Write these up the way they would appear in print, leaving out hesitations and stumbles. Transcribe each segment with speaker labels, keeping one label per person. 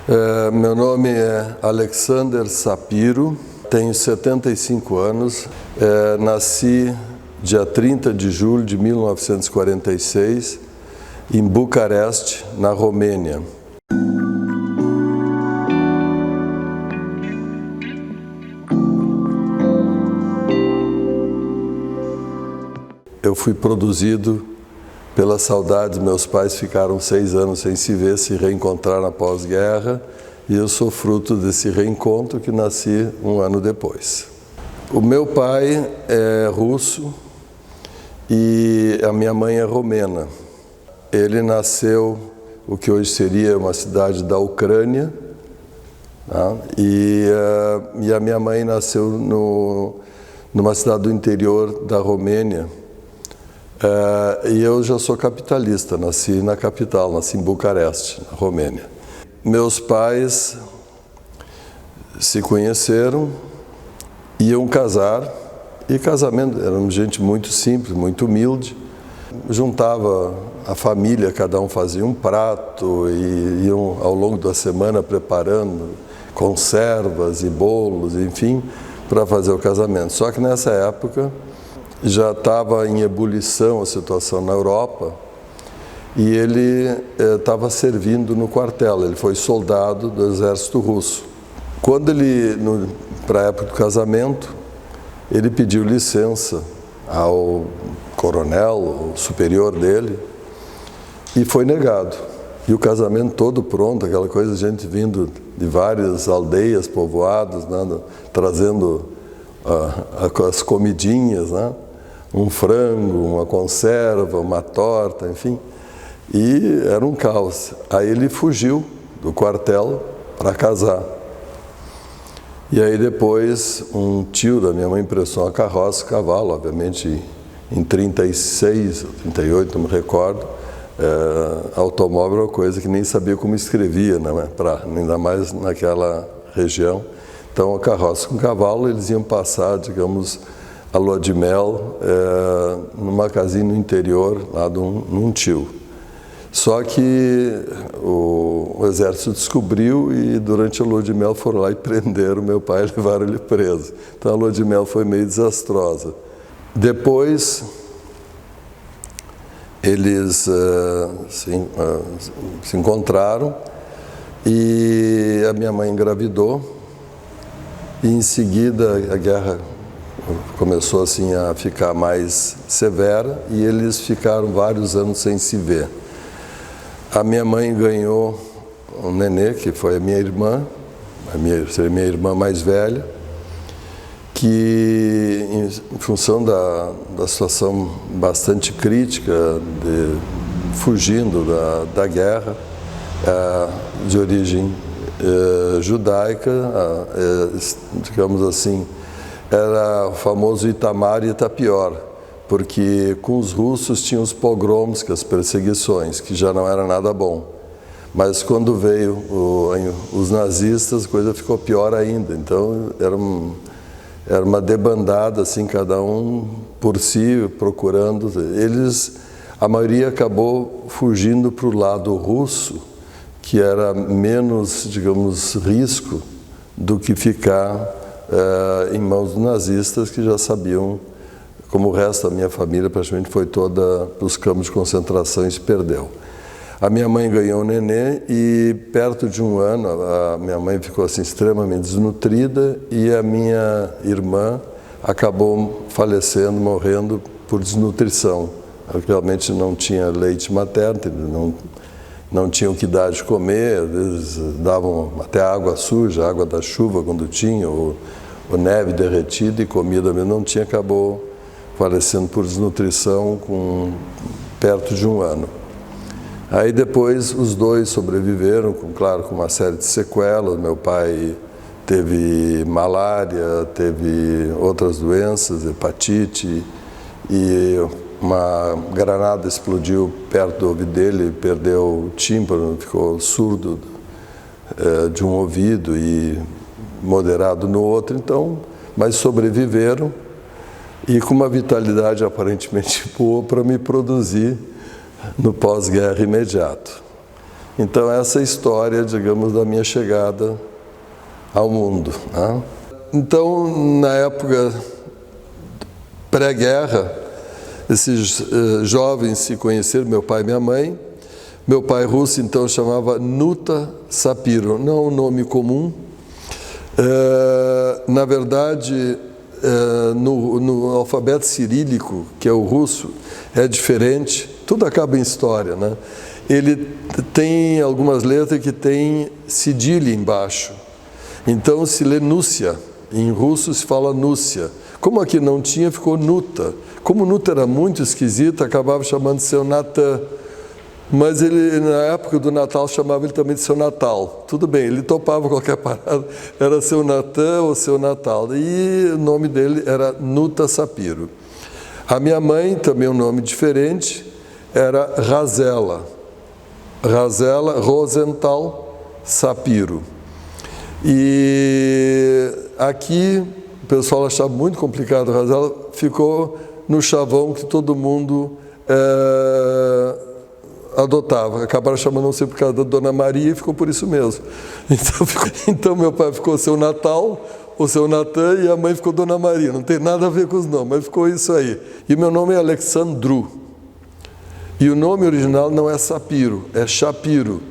Speaker 1: Meu nome é Alexander Sapiro, tenho 75 anos, nasci dia 30 de julho de 1946 em Bucareste, na Romênia. Eu fui produzido pela saudade. Meus pais ficaram 6 anos sem se ver, se reencontraram após guerra, e eu sou fruto desse reencontro que nasci 1 ano depois. O meu pai é russo e a minha mãe é romena. Ele nasceu o que hoje seria uma cidade da Ucrânia, tá? E a minha mãe nasceu numa cidade do interior da Romênia. E eu já sou capitalista, nasci na capital, nasci em Bucareste, na Romênia. Meus pais se conheceram, iam casar, e casamento, éramos gente muito simples, muito humilde. Juntava a família, cada um fazia um prato, e iam ao longo da semana preparando conservas e bolos, enfim, para fazer o casamento. Só que nessa época já estava em ebulição a situação na Europa, e ele estava servindo no quartel. Ele foi soldado do exército russo. Quando ele, para a época do casamento, ele pediu licença ao coronel, o superior dele, e foi negado. E o casamento todo pronto, aquela coisa, gente vindo de várias aldeias, povoados, né, trazendo as comidinhas, né? Um frango, uma conserva, uma torta, enfim, e era um caos. Aí ele fugiu do quartel para casar. E aí depois um tio da minha mãe emprestou uma carroça, cavalo, obviamente em 36, 38, não me recordo. Automóvel era uma coisa que nem sabia como escrevia, né, ainda mais naquela região. Então a carroça com cavalo, eles iam passar, digamos, a lua de mel numa casinha no interior, lá num tio. Só que o exército descobriu, e durante a lua de mel foram lá e prenderam meu pai e levaram ele preso. Então a lua de mel foi meio desastrosa. Depois eles se encontraram, e a minha mãe engravidou, e em seguida a guerra começou assim a ficar mais severa, e eles ficaram vários anos sem se ver. A minha mãe ganhou um nenê, que foi a minha irmã, seria minha irmã mais velha, que em função da situação bastante crítica, fugindo da guerra, de origem judaica, digamos assim, era o famoso Itamar e Itapior, porque com os russos tinha os pogroms, que as perseguições, que já não era nada bom. Mas quando veio os nazistas, a coisa ficou pior ainda. Então era uma debandada, assim, cada um por si, procurando. A maioria acabou fugindo para o lado russo, que era menos, digamos, risco do que ficar em mãos dos nazistas, que já sabiam, como o resto da minha família praticamente foi toda para os campos de concentração e se perdeu. A minha mãe ganhou um nenê, e perto de 1 ano a minha mãe ficou assim extremamente desnutrida, e a minha irmã acabou falecendo, morrendo por desnutrição. Ela realmente não tinha leite materno, não tinham o que dar de comer, às vezes davam até água suja, água da chuva quando tinha, ou neve derretida, e comida mesmo não tinha, acabou falecendo por desnutrição perto de 1 ano. Aí depois os dois sobreviveram, claro, com uma série de sequelas. Meu pai teve malária, teve outras doenças, hepatite, e uma granada explodiu perto do ouvido dele, perdeu o tímpano, ficou surdo de um ouvido e moderado no outro, então, mas sobreviveram, e com uma vitalidade aparentemente boa para me produzir no pós-guerra imediato. Então essa é a história, digamos, da minha chegada ao mundo, né? Então, na época pré-guerra, esses jovens se conheceram, meu pai e minha mãe. Meu pai russo, então, chamava Nuta Sapiro, não é um nome comum. Na verdade, no alfabeto cirílico, que é o russo, é diferente, tudo acaba em história, né? Ele tem algumas letras que tem cedilha embaixo, então se lê Núcia, em russo se fala Núcia. Como aqui não tinha, ficou Nuta. Como Nuta era muito esquisito, acabava chamando de seu Natan. Mas ele, na época do Natal, chamava ele também de seu Natal. Tudo bem, ele topava qualquer parada, era seu Natan ou seu Natal. E o nome dele era Nuta Sapiro. A minha mãe, também um nome diferente, era Razela. Razela Rosenthal Sapiro. E aqui, o pessoal achava muito complicado, Razela ficou no chavão que todo mundo adotava. Acabaram chamando, não sei, por causa da Dona Maria, e ficou por isso mesmo. Então meu pai ficou seu Natal, o seu Natan, e a mãe ficou Dona Maria. Não tem nada a ver com os nomes, mas ficou isso aí. E meu nome é Alexandru. E o nome original não é Sapiro, é Shapiro.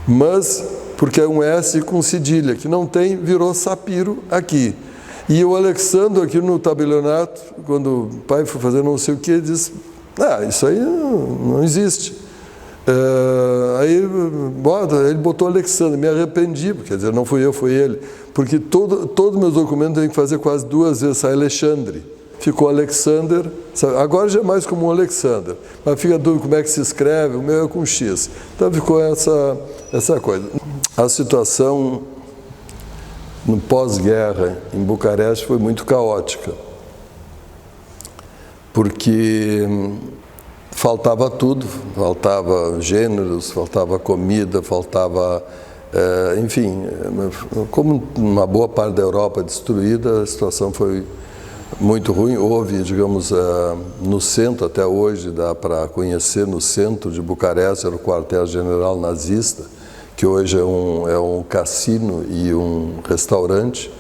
Speaker 1: Mas, porque é um S com cedilha, que não tem, virou Sapiro aqui. E o Alexandre, aqui no tabelionato, quando o pai foi fazer não sei o que, disse: isso aí não existe. Aí ele botou Alexandre, me arrependi, quer dizer, não fui eu, foi ele, porque todos meus documentos tem que fazer quase 2 vezes, sai Alexandre. Ficou Alexander, sabe? Agora já é mais comum Alexander, mas fica a dúvida como é que se escreve, o meu é com X. Então ficou essa coisa. A situação no pós-guerra em Bucareste foi muito caótica, porque faltava tudo, faltava gêneros, faltava comida, faltava, enfim, como uma boa parte da Europa destruída, a situação foi muito ruim. Houve, digamos, no centro, até hoje dá para conhecer, no centro de Bucareste, era o quartel-general nazista, que hoje é um cassino e um restaurante.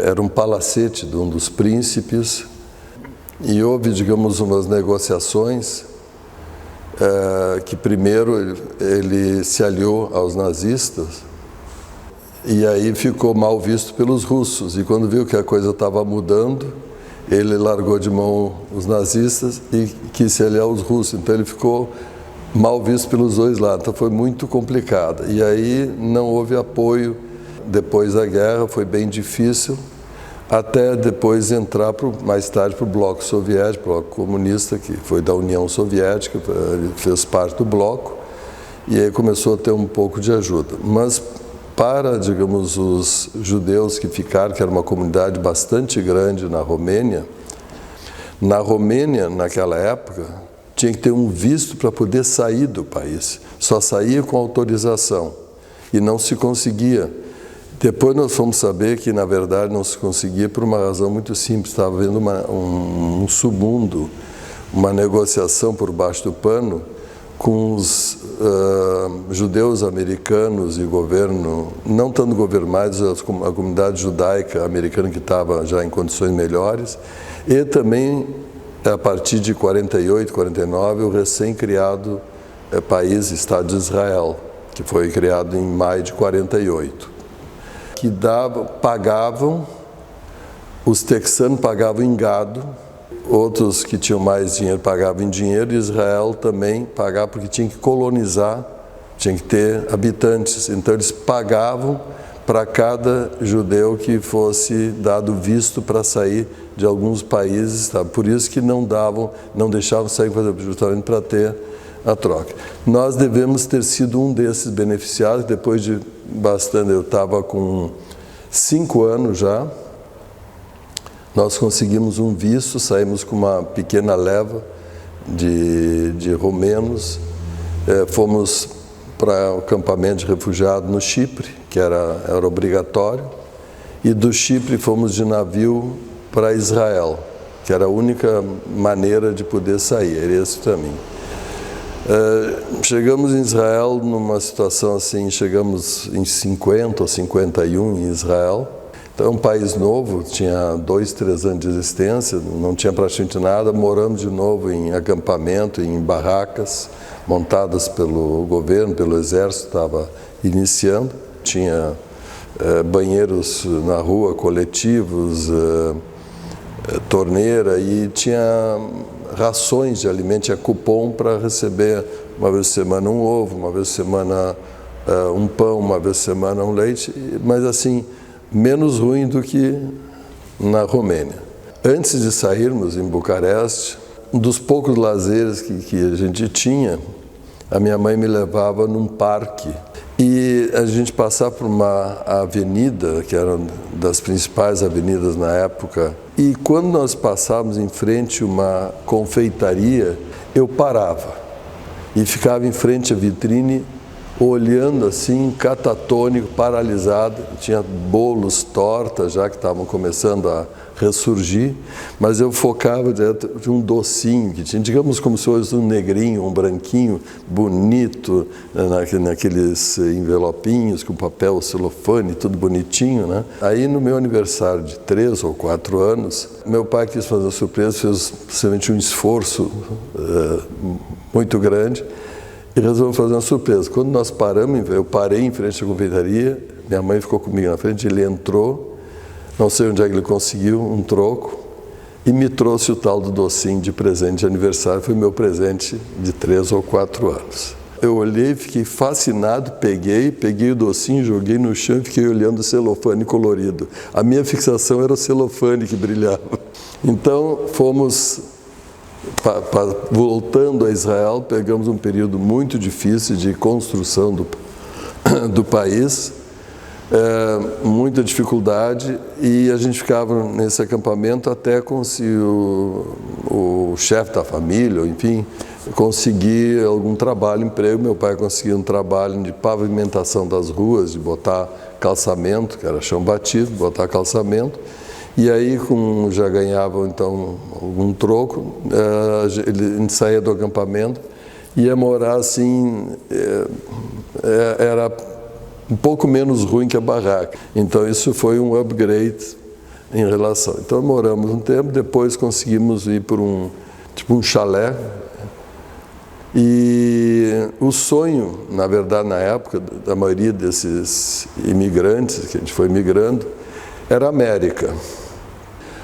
Speaker 1: Era um palacete de um dos príncipes, e houve, digamos, umas negociações que primeiro ele se aliou aos nazistas, e aí ficou mal visto pelos russos, e quando viu que a coisa estava mudando, ele largou de mão os nazistas e quis se aliar aos russos, então ele ficou mal visto pelos dois lados, então foi muito complicado. E aí não houve apoio depois da guerra, foi bem difícil, até depois entrar mais tarde para o bloco soviético, bloco comunista, que foi da União Soviética, ele fez parte do bloco, e aí começou a ter um pouco de ajuda. Mas para, digamos, os judeus que ficaram, que era uma comunidade bastante grande na Romênia, naquela época, tinha que ter um visto para poder sair do país. Só saía com autorização e não se conseguia. Depois nós fomos saber que, na verdade, não se conseguia por uma razão muito simples. Estava havendo um submundo, uma negociação por baixo do pano com os judeus americanos e governo, não tanto governo, mas a comunidade judaica americana que estava já em condições melhores, e também, a partir de 48, 49, o recém-criado país, Estado de Israel, que foi criado em maio de 48, que pagavam, os texanos pagavam em gado, outros que tinham mais dinheiro pagavam em dinheiro, e Israel também pagava porque tinha que colonizar, tinha que ter habitantes. Então eles pagavam para cada judeu que fosse dado visto para sair de alguns países, tá? Por isso que não deixavam sair, justamente para ter a troca. Nós devemos ter sido um desses beneficiados. Depois de bastante, eu estava com 5 anos já, nós conseguimos um visto, saímos com uma pequena leva de romenos, fomos para o acampamento de refugiados no Chipre, que era obrigatório, e do Chipre fomos de navio para Israel, que era a única maneira de poder sair, era esse o caminho. Chegamos em Israel numa situação assim, chegamos em 50 ou 51 em Israel. Então é um país novo, tinha 2, 3 anos de existência, não tinha praticamente nada. Moramos de novo em acampamento, em barracas, montadas pelo governo, pelo exército, estava iniciando. Tinha banheiros na rua, coletivos, torneira, e tinha rações de alimento, tinha cupom para receber uma vez por semana um ovo, uma vez por semana um pão, uma vez por semana um leite, mas assim, menos ruim do que na Romênia. Antes de sairmos em Bucareste, um dos poucos lazeres que a gente tinha, a minha mãe me levava num parque e a gente passava por uma avenida, que era das principais avenidas na época, e quando nós passávamos em frente a uma confeitaria, eu parava e ficava em frente à vitrine, olhando assim, catatônico, paralisado. Tinha bolos, tortas já que estavam começando a ressurgir, mas eu focava dentro de um docinho que tinha, digamos como se fosse um negrinho, um branquinho, bonito, naqueles envelopinhos com papel celofane, tudo bonitinho, né? Aí no meu aniversário de 3 ou 4 anos, meu pai quis fazer uma surpresa, fez possivelmente um esforço muito grande, e resolveu fazer uma surpresa. Quando nós paramos, eu parei em frente à confeitaria, minha mãe ficou comigo na frente, ele entrou, não sei onde é que ele conseguiu um troco, e me trouxe o tal do docinho de presente de aniversário. Foi meu presente de 3 ou 4 anos. Eu olhei, fiquei fascinado, peguei o docinho, joguei no chão e fiquei olhando o celofane colorido. A minha fixação era o celofane que brilhava. Então, fomos... voltando a Israel, pegamos um período muito difícil de construção do país, muita dificuldade, e a gente ficava nesse acampamento até conseguir o chefe da família, enfim, conseguir algum trabalho, emprego. Meu pai conseguiu um trabalho de pavimentação das ruas, de botar calçamento, que era chão batido, botar calçamento. E aí, como já ganhava então algum troco, a gente saía do acampamento, ia morar assim, era um pouco menos ruim que a barraca. Então isso foi um upgrade em relação. Então moramos um tempo, depois conseguimos ir por um chalé. E o sonho, na verdade, na época, da maioria desses imigrantes, que a gente foi migrando, era a América.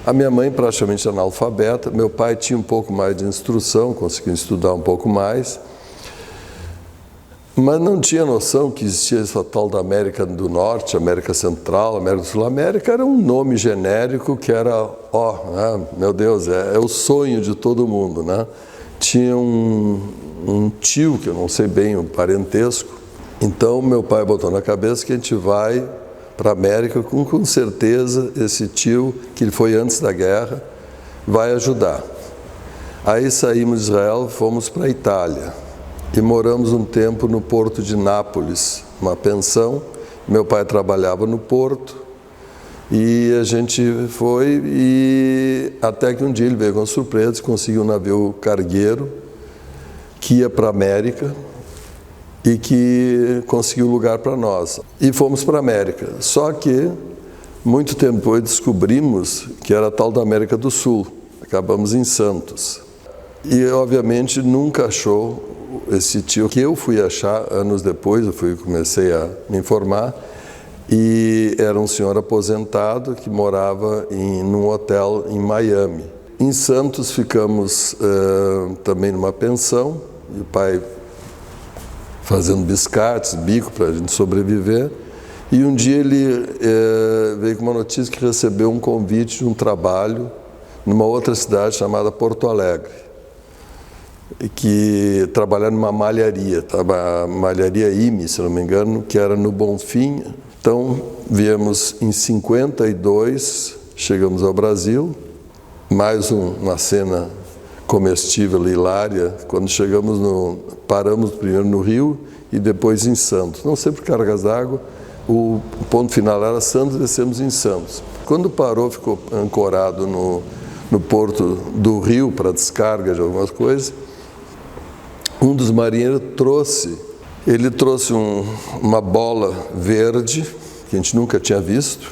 Speaker 1: A minha mãe praticamente analfabeta, meu pai tinha um pouco mais de instrução, conseguiu estudar um pouco mais, mas não tinha noção que existia essa tal da América do Norte, América Central, América do Sul. A América era um nome genérico que era, meu Deus, é o sonho de todo mundo, né? Tinha um tio, que eu não sei bem o parentesco, então meu pai botou na cabeça que a gente vai para a América, com certeza esse tio, que foi antes da guerra, vai ajudar. Aí saímos de Israel, fomos para a Itália e moramos um tempo no porto de Nápoles, uma pensão. Meu pai trabalhava no porto e a gente foi, e até que um dia ele veio com surpresa, conseguiu um navio cargueiro que ia para a América e que conseguiu lugar para nós. E fomos para a América. Só que, muito tempo depois, descobrimos que era a tal da América do Sul. Acabamos em Santos. E, obviamente, nunca achou esse tio, que eu fui achar anos depois, comecei a me informar, e era um senhor aposentado que morava num hotel em Miami. Em Santos ficamos também numa pensão, e o pai fazendo biscates, bico para a gente sobreviver, e um dia ele veio com uma notícia que recebeu um convite de um trabalho numa outra cidade chamada Porto Alegre, que trabalhava numa malharia, a malharia IME, se não me engano, que era no Bonfim. Então, viemos em 52, chegamos ao Brasil, mais uma cena comestível hilária, quando paramos primeiro no Rio e depois em Santos. Não sei por cargas d'água, o ponto final era Santos, descemos em Santos. Quando parou, ficou ancorado no porto do Rio para descarga de algumas coisas, um dos marinheiros trouxe uma bola verde, que a gente nunca tinha visto,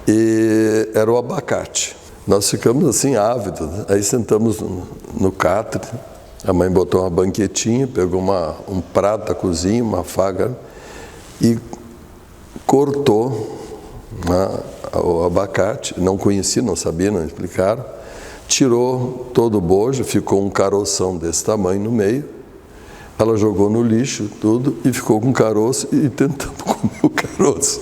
Speaker 1: e era o abacate. Nós ficamos assim ávidos, né? Aí sentamos no catre, a mãe botou uma banquetinha, pegou um prato da cozinha, uma faca, e cortou, né, o abacate. Não conhecia, não sabia, não explicaram. Tirou todo o bojo, ficou um caroção desse tamanho no meio. Ela jogou no lixo tudo e ficou com caroço, e tentamos comer o caroço,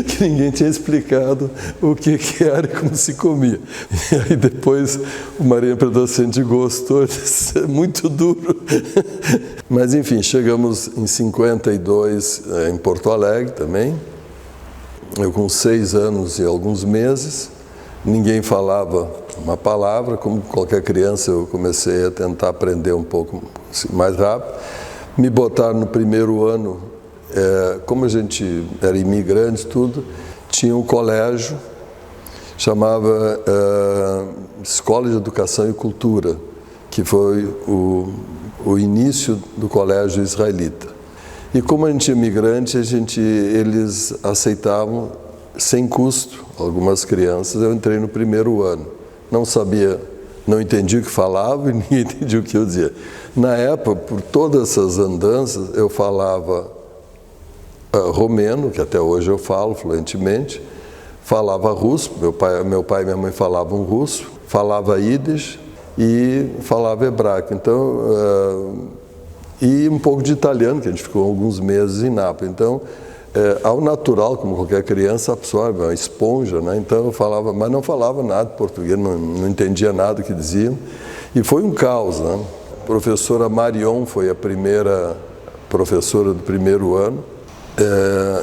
Speaker 1: que ninguém tinha explicado o que era e como se comia. E aí depois o marinheiro perguntou se a gente gostou, disse, é muito duro. Mas enfim, chegamos em 52 em Porto Alegre também, eu com 6 anos e alguns meses, ninguém falava uma palavra, como qualquer criança eu comecei a tentar aprender um pouco mais rápido. Me botaram no primeiro ano, como a gente era imigrante, tudo, tinha um colégio, chamava Escola de Educação e Cultura, que foi o início do colégio israelita. E como a gente é imigrante, eles aceitavam sem custo algumas crianças. Eu entrei no primeiro ano. Não sabia, não entendia o que falava e ninguém entendia o que eu dizia. Na época, por todas essas andanças, eu falava romeno, que até hoje eu falo fluentemente, falava russo, meu pai e minha mãe falavam russo, falava ídis e falava hebraico. Então, e um pouco de italiano, que a gente ficou alguns meses em Nápoles. Então, ao natural, como qualquer criança absorve, é uma esponja, né? Então eu falava, mas não falava nada de português, não entendia nada do que diziam. E foi um caos, né? A professora Marion foi a primeira professora do primeiro ano.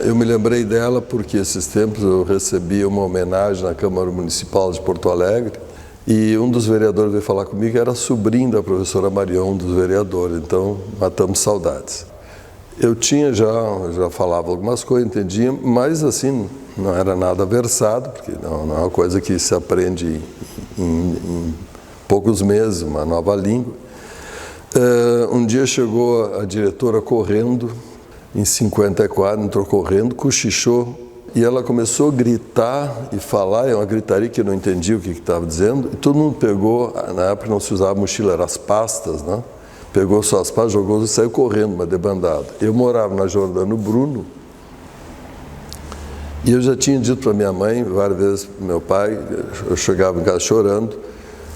Speaker 1: Eu me lembrei dela porque esses tempos eu recebi uma homenagem na Câmara Municipal de Porto Alegre, e um dos vereadores veio falar comigo, era sobrinho da professora Marion, um dos vereadores, então matamos saudades. Eu já falava algumas coisas, entendia, mas assim, não era nada versado, porque não é uma coisa que se aprende em poucos meses, uma nova língua. Um dia chegou a diretora correndo, em 54, entrou correndo, cochichou, e ela começou a gritar e falar, é uma gritaria que eu não entendia o que estava dizendo, e todo mundo pegou, na época não se usava mochila, eram as pastas, né? Pegou suas pastas, jogou e saiu correndo, uma debandada. Eu morava na Jordano Bruno, e eu já tinha dito para minha mãe, várias vezes para meu pai, eu chegava em casa chorando,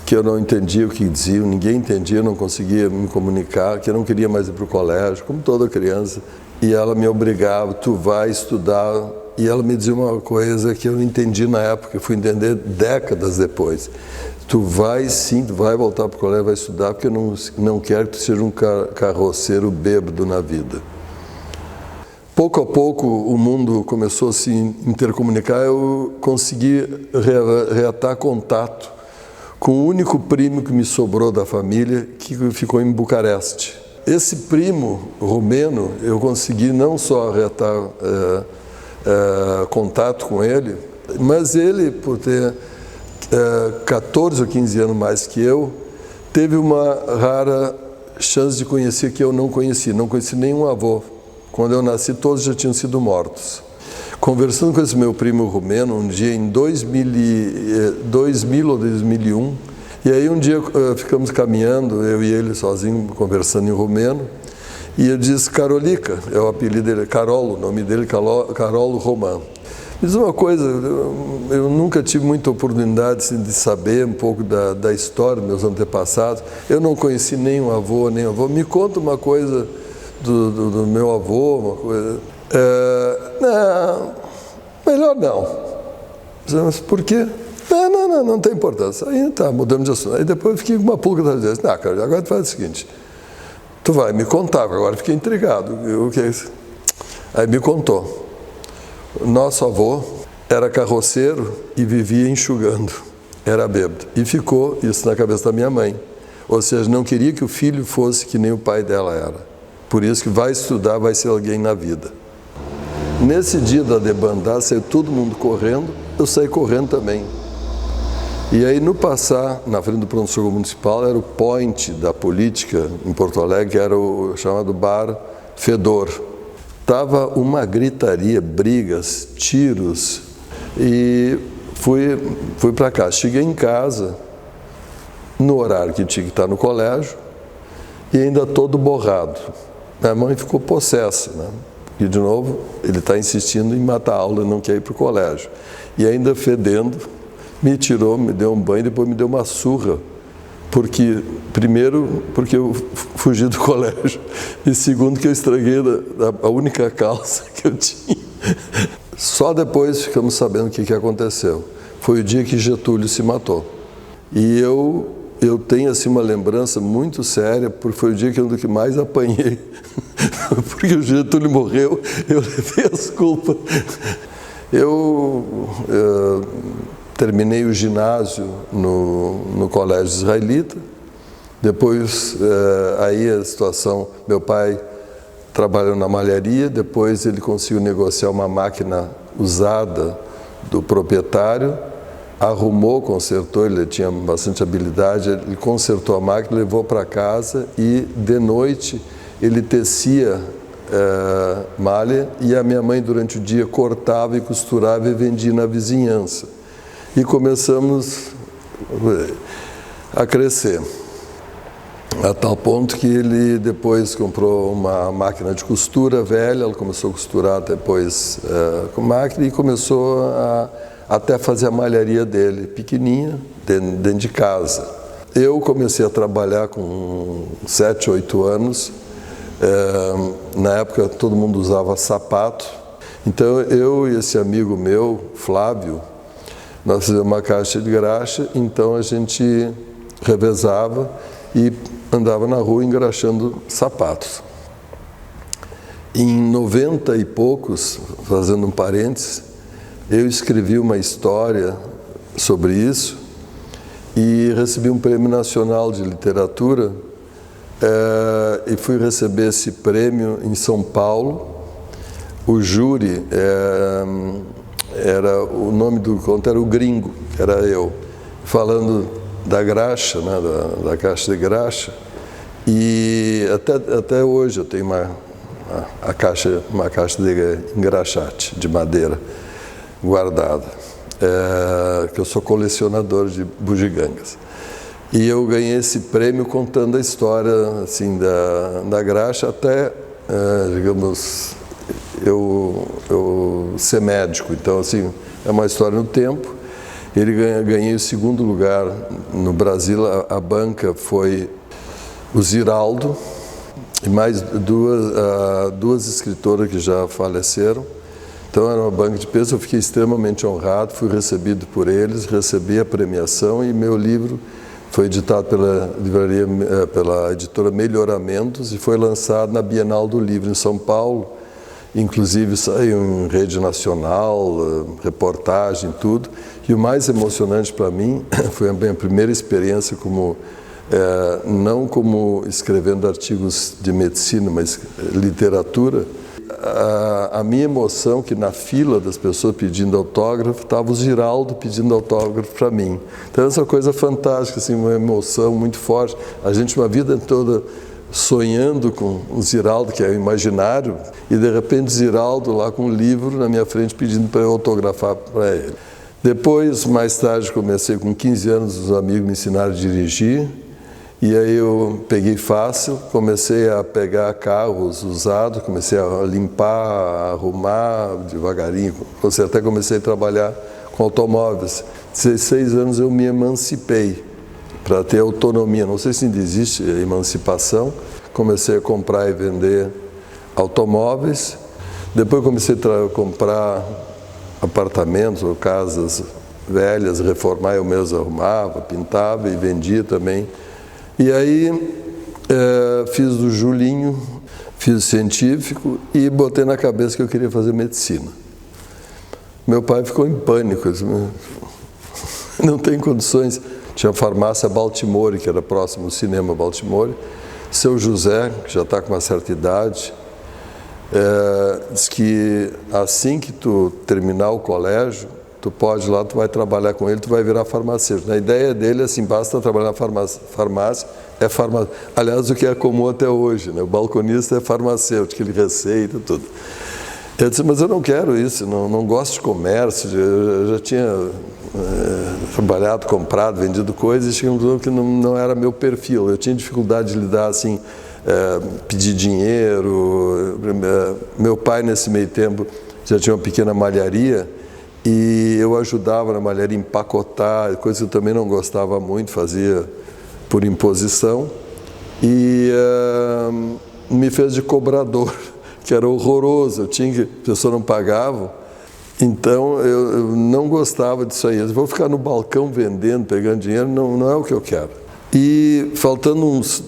Speaker 1: que eu não entendia o que diziam, ninguém entendia, eu não conseguia me comunicar, que eu não queria mais ir para o colégio, como toda criança. E ela me obrigava, tu vai estudar. E ela me dizia uma coisa que eu não entendi na época, eu fui entender décadas depois. Tu vai sim, tu vai voltar para o colégio, vai estudar, porque eu não quero que tu seja um carroceiro bêbado na vida. Pouco a pouco o mundo começou a se intercomunicar, eu consegui reatar contato com o único primo que me sobrou da família, que ficou em Bucareste. Esse primo romeno, eu consegui não só reatar contato com ele, mas ele, por ter 14 ou 15 anos mais que eu, teve uma rara chance de conhecer que eu não conheci nenhum avô. Quando eu nasci, todos já tinham sido mortos. Conversando com esse meu primo romeno, um dia em 2000 ou 2001, e aí um dia ficamos caminhando, eu e ele sozinho, conversando em romeno, e eu disse, Carolica, é o apelido dele, Carolo, o nome dele, Carolo Roman. Me diz uma coisa, eu nunca tive muita oportunidade assim, de saber um pouco da história dos meus antepassados, eu não conheci nenhum avô, me conta uma coisa do meu avô, uma coisa... não, melhor não. Mas por quê? Não tem importância. Aí tá, mudamos de assunto. Aí depois eu fiquei com uma pulga atrás dele. Cara, agora tu faz o seguinte, tu vai me contar, agora fiquei intrigado. O que é isso? Aí me contou. Nosso avô era carroceiro e vivia enxugando, era bêbado. E ficou isso na cabeça da minha mãe. Ou seja, não queria que o filho fosse que nem o pai dela era. Por isso que vai estudar, vai ser alguém na vida. Nesse dia da debandada, saiu todo mundo correndo, eu saí correndo também. E aí, no passar, na frente do pronto-socorro municipal, era o point da política em Porto Alegre, que era o chamado Bar Fedor. Tava uma gritaria, brigas, tiros, e fui para casa. Cheguei em casa, no horário que tinha que estar no colégio, e ainda todo borrado. Minha mãe ficou possessa, né? E, de novo, ele está insistindo em matar a aula e não quer ir para o colégio. E ainda fedendo, me tirou, me deu um banho, depois me deu uma surra. Primeiro, porque eu fugi do colégio. E segundo, que eu estraguei a única calça que eu tinha. Só depois ficamos sabendo o que aconteceu. Foi o dia que Getúlio se matou. E eu tenho assim uma lembrança muito séria, porque foi o dia que eu mais apanhei. Porque o Getúlio morreu, eu levei as culpas. Eu terminei o ginásio no colégio israelita. Depois, aí a situação, meu pai trabalhou na malharia, depois ele conseguiu negociar uma máquina usada do proprietário, arrumou, consertou, ele tinha bastante habilidade, ele consertou a máquina, levou para casa e, de noite, ele tecia malha e a minha mãe, durante o dia, cortava e costurava e vendia na vizinhança. E começamos a crescer, a tal ponto que ele depois comprou uma máquina de costura velha, ela começou a costurar depois com máquina e começou a até fazer a malharia dele, pequenininha, dentro de casa. Eu comecei a trabalhar com 7, 8 anos, na época todo mundo usava sapato, então eu e esse amigo meu, Flávio, nós fizemos uma caixa de graxa, então a gente revezava e andava na rua engraxando sapatos. Em 90 e poucos, fazendo um parênteses, eu escrevi uma história sobre isso e recebi um prêmio nacional de literatura e fui receber esse prêmio em São Paulo. O júri era o nome do conto era o Gringo, era eu, falando da graxa, né, da caixa de graxa, e até hoje eu tenho uma caixa de engraxate de madeira guardada, que eu sou colecionador de bugigangas. E eu ganhei esse prêmio contando a história assim, da graxa até, digamos, eu ser médico. Então, assim, é uma história no tempo. Ganhei o segundo lugar no Brasil, a banca foi o Ziraldo e mais duas escritoras que já faleceram. Então era uma banca de peso, eu fiquei extremamente honrado, fui recebido por eles, recebi a premiação e meu livro foi editado pela editora Melhoramentos e foi lançado na Bienal do Livro em São Paulo. Inclusive saiu em rede nacional, reportagem, tudo. E o mais emocionante para mim foi a minha primeira experiência não como escrevendo artigos de medicina, mas literatura. A minha emoção que na fila das pessoas pedindo autógrafo, estava o Ziraldo pedindo autógrafo para mim. Então essa coisa fantástica, assim, uma emoção muito forte. A gente uma vida toda sonhando com o Ziraldo, que é o imaginário, e de repente Ziraldo lá com um livro na minha frente pedindo para eu autografar para ele. Depois, mais tarde, comecei com 15 anos, os amigos me ensinaram a dirigir, e aí eu peguei fácil, comecei a pegar carros usados, comecei a limpar, a arrumar devagarinho, até comecei a trabalhar com automóveis. 16 anos eu me emancipei para ter autonomia, não sei se ainda existe emancipação, comecei a comprar e vender automóveis, depois comecei a comprar apartamentos ou casas velhas, reformar, eu mesmo arrumava, pintava e vendia também. E aí fiz do Julinho, fiz científico e botei na cabeça que eu queria fazer medicina. Meu pai ficou em pânico, disse, não tem condições. Tinha a farmácia Baltimore, que era próximo ao cinema Baltimore. Seu José, que já está com uma certa idade, diz que assim que tu terminar o colégio, tu pode ir lá, tu vai trabalhar com ele, tu vai virar farmacêutico. A ideia dele é assim, basta trabalhar na farmácia, é farmacêutico. Aliás, o que é comum até hoje, né? O balconista é farmacêutico, ele receita, tudo. Eu disse, mas eu não quero isso, não gosto de comércio, eu já tinha trabalhado, comprado, vendido coisas, e chegou que não era meu perfil. Eu tinha dificuldade de lidar assim, pedir dinheiro. Meu pai, nesse meio tempo, já tinha uma pequena malharia e eu ajudava na malharia a empacotar, coisa que eu também não gostava muito, fazia por imposição, e me fez de cobrador, que era horroroso. A pessoa não pagava, então eu não gostava disso aí. Eu vou ficar no balcão vendendo, pegando dinheiro, não é o que eu quero. E faltando uns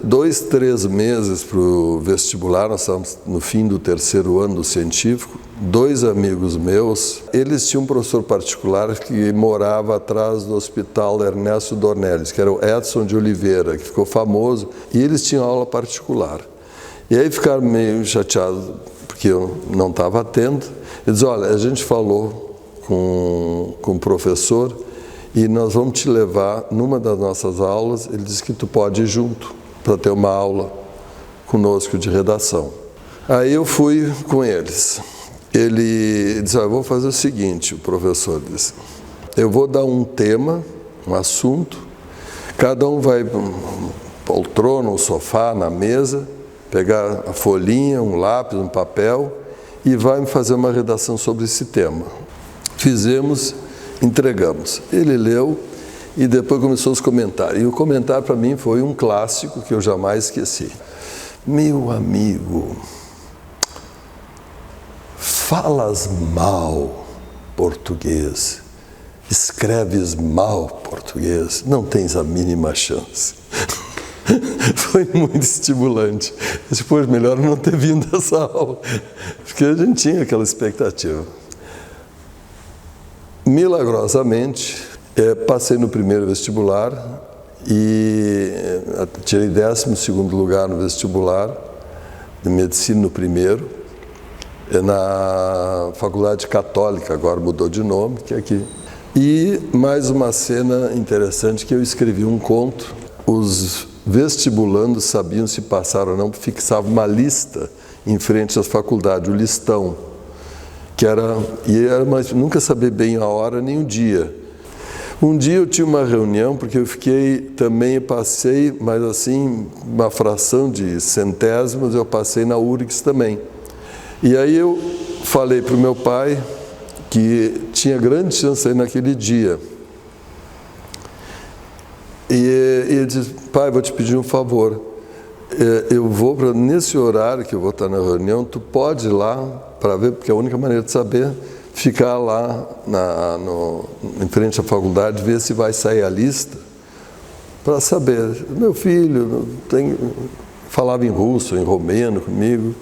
Speaker 1: 2, 3 meses para o vestibular, nós estávamos no fim do 3º ano do científico, 2 amigos meus, eles tinham um professor particular que morava atrás do Hospital Ernesto Dornelles, que era o Edson de Oliveira, que ficou famoso, e eles tinham aula particular. E aí ficaram meio chateados, porque eu não estava atento. Eles disseram, olha, a gente falou com o professor e nós vamos te levar numa das nossas aulas. Ele disse que tu pode ir junto para ter uma aula conosco de redação. Aí eu fui com eles. Ele disse, eu vou fazer o seguinte, o professor disse, eu vou dar um tema, um assunto, cada um vai para uma poltrona, um sofá, na mesa, pegar a folhinha, um lápis, um papel e vai me fazer uma redação sobre esse tema. Fizemos, entregamos. Ele leu e depois começou os comentários. E o comentário para mim foi um clássico que eu jamais esqueci. Meu amigo, falas mal português, escreves mal português, não tens a mínima chance. Foi muito estimulante. Depois, melhor não ter vindo essa aula, porque a gente tinha aquela expectativa. Milagrosamente, passei no primeiro vestibular e tirei 12º lugar no vestibular de medicina no primeiro, na Faculdade Católica, agora mudou de nome, que é aqui. E mais uma cena interessante, que eu escrevi um conto, os vestibulandos sabiam se passaram ou não, fixava uma lista em frente às faculdades, o listão, mas nunca sabia bem a hora nem o dia. Um dia eu tinha uma reunião, porque eu passei, mas assim, uma fração de centésimos, eu passei na URGS também. E aí eu falei para o meu pai que tinha grande chance aí naquele dia. E ele disse, pai, vou te pedir um favor, eu vou, nesse horário que eu vou estar na reunião, tu pode ir lá para ver, porque é a única maneira de saber, ficar lá em frente à faculdade, ver se vai sair a lista, para saber. Meu filho falava em russo, em romeno comigo,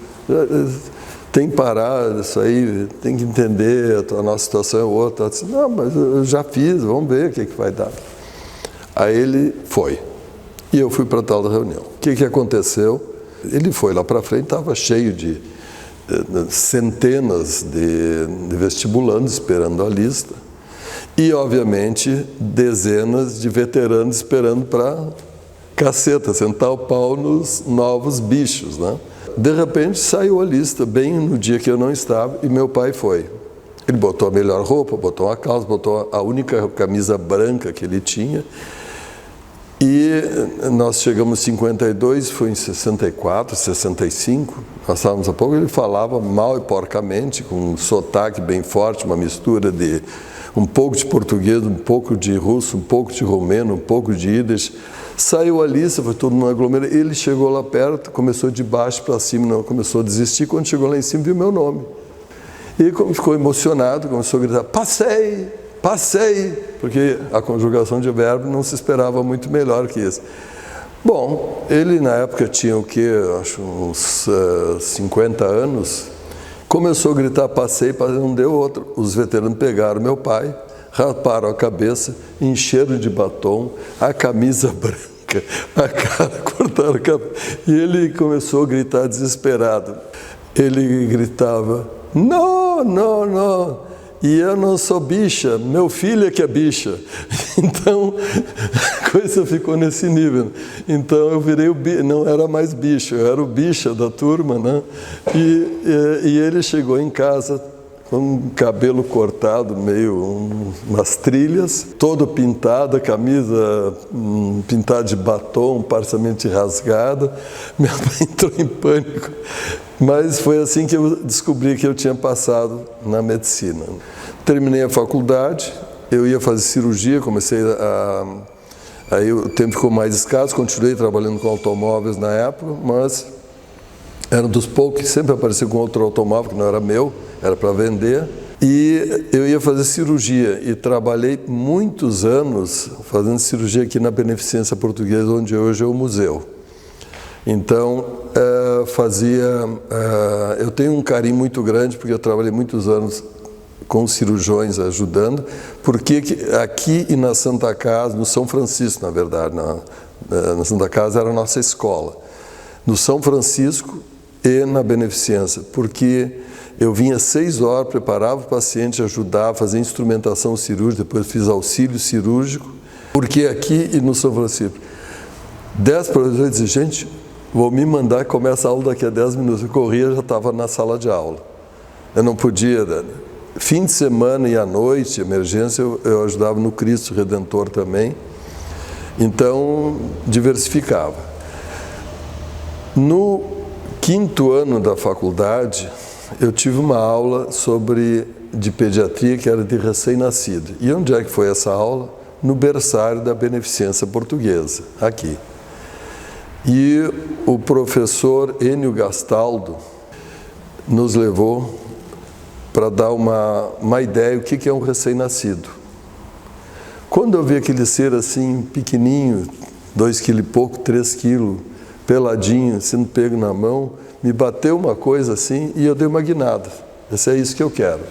Speaker 1: tem que parar isso aí, tem que entender, a nossa situação é outra. Eu disse, não, mas eu já fiz, vamos ver o que vai dar. Aí ele foi, e eu fui para a tal da reunião. O que aconteceu? Ele foi lá para frente, estava cheio de centenas de vestibulandos esperando a lista, e obviamente dezenas de veteranos esperando para caceta, sentar o pau nos novos bichos, né? De repente saiu a lista, bem no dia que eu não estava, e meu pai foi. Ele botou a melhor roupa, botou uma calça, botou a única camisa branca que ele tinha. E nós chegamos em 52, foi em 64, 65, nós estávamos há pouco, ele falava mal e porcamente, com um sotaque bem forte, uma mistura de um pouco de português, um pouco de russo, um pouco de romeno, um pouco de Yiddish. Saiu a lista, foi todo mundo aglomerado, ele chegou lá perto, começou de baixo para cima, não começou a desistir, quando chegou lá em cima viu meu nome. E ficou emocionado, começou a gritar, passei! Passei, porque a conjugação de verbo não se esperava muito melhor que isso. Bom, ele na época tinha o quê? Acho uns 50 anos. Começou a gritar, passei, não deu outro. Os veteranos pegaram meu pai, raparam a cabeça, encheram de batom, a camisa branca, a cara, cortaram a cabeça. E ele começou a gritar desesperado. Ele gritava, não, não, não. E eu não sou bicha, meu filho é que é bicha. Então, a coisa ficou nesse nível. Então, eu virei não era mais bicho, eu era o bicha da turma, né? E ele chegou em casa com o cabelo cortado, meio umas trilhas, todo pintado, a camisa pintada de batom, parcialmente rasgada. Minha mãe entrou em pânico. Mas foi assim que eu descobri que eu tinha passado na medicina. Terminei a faculdade, eu ia fazer cirurgia, aí o tempo ficou mais escasso, continuei trabalhando com automóveis na época, mas era um dos poucos que sempre aparecia com outro automóvel, que não era meu, era para vender. E eu ia fazer cirurgia e trabalhei muitos anos fazendo cirurgia aqui na Beneficência Portuguesa, onde hoje é o museu. Então, eu tenho um carinho muito grande, porque eu trabalhei muitos anos com cirurgiões ajudando, porque aqui e na Santa Casa, no São Francisco, na verdade, na Santa Casa era a nossa escola, no São Francisco e na Beneficência, porque eu vinha 6 horas, preparava o paciente, ajudava, fazia instrumentação cirúrgica, depois fiz auxílio cirúrgico, porque aqui e no São Francisco, 10 professores diziam, gente, vou me mandar, começa a aula daqui a 10 minutos. Eu corria, já estava na sala de aula. Eu não podia, fim de semana e à noite, emergência, eu ajudava no Cristo Redentor também. Então, diversificava. No 5º ano da faculdade, eu tive uma aula de pediatria, que era de recém-nascido. E onde é que foi essa aula? No berçário da Beneficência Portuguesa, aqui. E o professor Enio Gastaldo nos levou para dar uma ideia do que é um recém-nascido. Quando eu vi aquele ser assim, pequenininho, 2 quilos e pouco, 3 quilos, peladinho, sendo pego na mão, me bateu uma coisa assim e eu dei uma guinada. É isso que eu quero.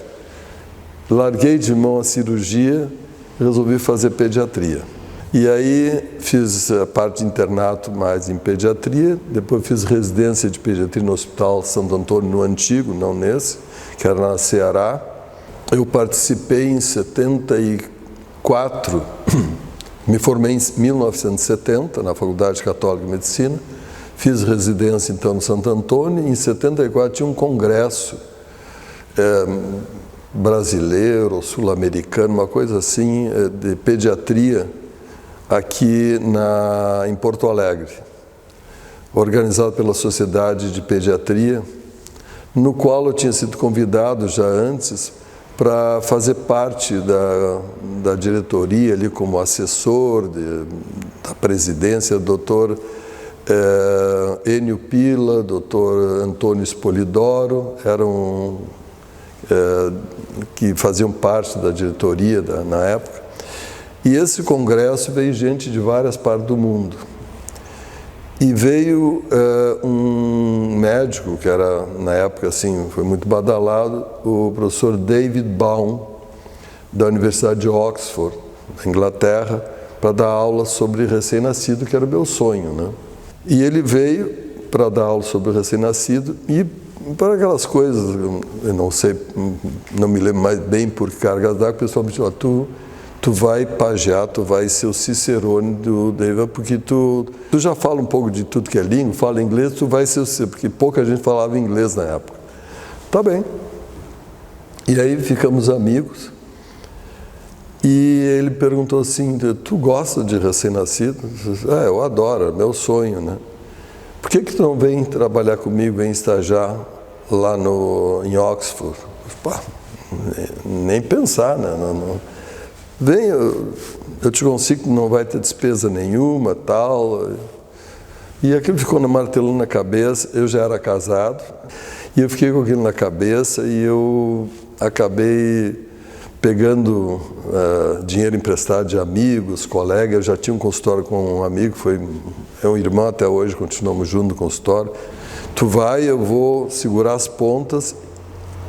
Speaker 1: Larguei de mão a cirurgia e resolvi fazer pediatria. E aí fiz a parte de internato mais em pediatria, depois fiz residência de pediatria no Hospital Santo Antônio, no antigo, não nesse, que era na Ceará. Eu participei em 74, me formei em 1970 na Faculdade Católica de Medicina, fiz residência então no Santo Antônio, e em 74 tinha um congresso brasileiro, sul-americano, uma coisa assim, de pediatria, aqui em Porto Alegre, organizado pela Sociedade de Pediatria, no qual eu tinha sido convidado já antes para fazer parte da diretoria, ali como assessor da presidência, doutor Enio Pila, doutor Antônio Spolidoro, que faziam parte da diretoria na época. E esse congresso veio gente de várias partes do mundo. E veio um médico, que era, na época, assim, foi muito badalado, o professor David Baum, da Universidade de Oxford, na Inglaterra, para dar aula sobre recém-nascido, que era o meu sonho, né? E ele veio para dar aula sobre recém-nascido e para aquelas coisas, eu não sei, não me lembro mais bem por cargas d'água, o pessoal me disse, tu vai pagear, tu vai ser o Cicerone do David, porque tu já fala um pouco de tudo que é língua, fala inglês, tu vai ser o Cicerone, porque pouca gente falava inglês na época. Tá bem. E aí ficamos amigos, e ele perguntou assim, tu gosta de recém-nascido? Eu adoro, é meu sonho, né? Por que tu não vem trabalhar comigo, vem estagiar lá em Oxford? Pá, nem pensar, né? Vem, eu te consigo que não vai ter despesa nenhuma, tal. E aquilo ficou martelando na cabeça. Eu já era casado, e eu fiquei com aquilo na cabeça, e eu acabei pegando dinheiro emprestado de amigos, colegas. Eu já tinha um consultório com um amigo, é um irmão até hoje, continuamos juntos no consultório. Tu vai, eu vou segurar as pontas,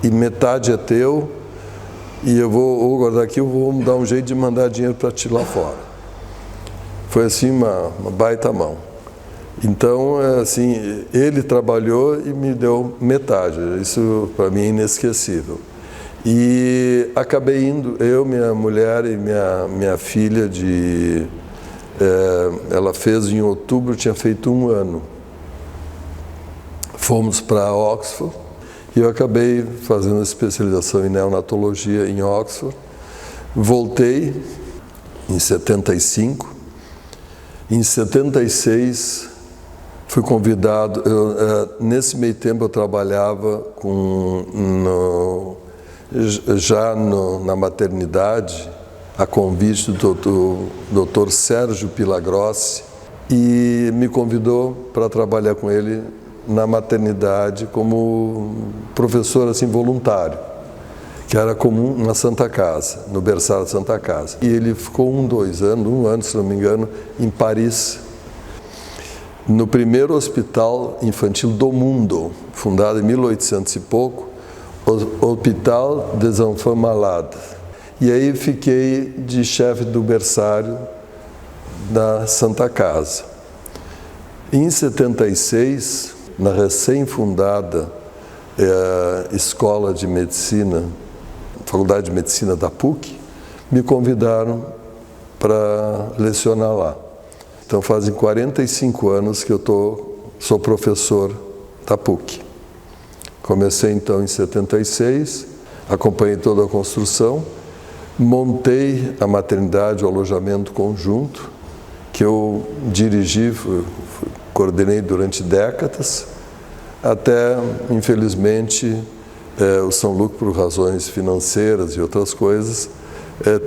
Speaker 1: e metade é teu, e eu vou guardar aqui, eu vou dar um jeito de mandar dinheiro para ti lá fora. Foi assim uma baita mão. Então, assim, ele trabalhou e me deu metade. Isso para mim é inesquecível. E acabei indo, eu, minha mulher e minha filha, ela fez em outubro, tinha feito 1 ano. Fomos para Oxford e eu acabei fazendo especialização em neonatologia em Oxford. Voltei em 75. Em 76, fui convidado. Nesse meio tempo, eu trabalhava na maternidade, a convite do Dr. Sérgio Pilagrossi, e me convidou para trabalhar com ele na maternidade como professor assim, voluntário, que era comum na Santa Casa, no berçário da Santa Casa. E ele ficou 1 ano, se não me engano, em Paris, no primeiro hospital infantil do mundo, fundado em 1800 e pouco, Hôpital des Enfants Malades. E aí fiquei de chefe do berçário da Santa Casa. Em 76, na recém-fundada Escola de Medicina, Faculdade de Medicina da PUC, me convidaram para lecionar lá. Então fazem 45 anos que eu sou professor da PUC. Comecei então em 76, acompanhei toda a construção, montei a maternidade, o alojamento conjunto, que eu dirigi, coordenei durante décadas, até, infelizmente, o São Lucas, por razões financeiras e outras coisas,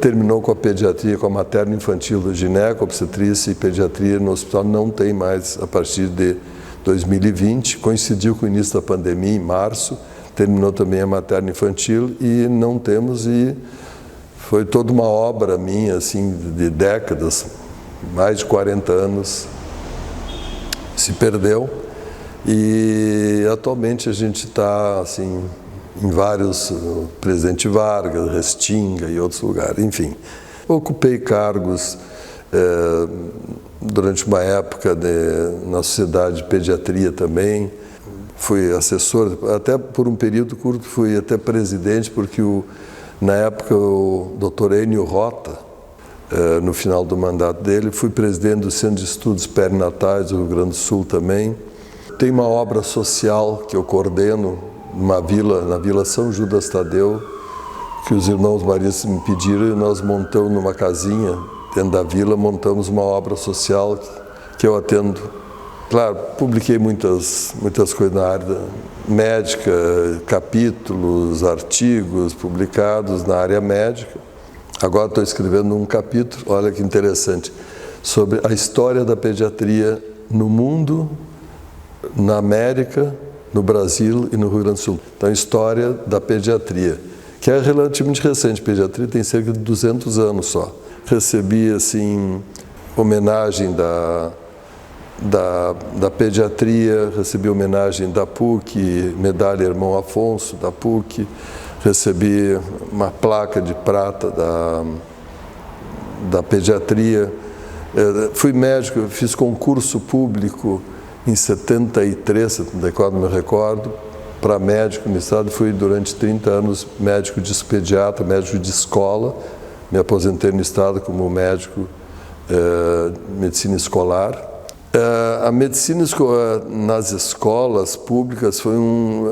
Speaker 1: terminou com a pediatria, com a materno-infantil, gineco-obstetrícia e pediatria no hospital, não tem mais a partir de 2020, coincidiu com o início da pandemia, em março, terminou também a materno-infantil e não temos, e foi toda uma obra minha, assim, de décadas, mais de 40 anos, se perdeu, e atualmente a gente está, assim, em vários, Presidente Vargas, Restinga e outros lugares, enfim. Ocupei cargos durante uma época na Sociedade de Pediatria também, fui assessor, até por um período curto fui até presidente, porque na época o Dr. Enio Rota, no final do mandato dele, fui presidente do Centro de Estudos Perinatais do Rio Grande do Sul também. Tem uma obra social que eu coordeno na Vila São Judas Tadeu, que os irmãos maristas me pediram, e nós montamos numa casinha dentro da vila, montamos uma obra social que eu atendo. Claro, publiquei muitas coisas na área médica, capítulos, artigos publicados na área médica. Agora estou escrevendo um capítulo, olha que interessante, sobre a história da pediatria no mundo, na América, no Brasil e no Rio Grande do Sul. Então, a história da pediatria, que é relativamente recente. A pediatria tem cerca de 200 anos só. Recebi, assim, homenagem da pediatria, recebi homenagem da PUC, medalha Irmão Afonso da PUC, recebi uma placa de prata da pediatria. Fui médico, fiz concurso público em 73, 74, não me recordo, para médico no estado. Fui durante 30 anos médico pediatra, médico de escola. Me aposentei no estado como médico de medicina escolar. A medicina nas escolas públicas foi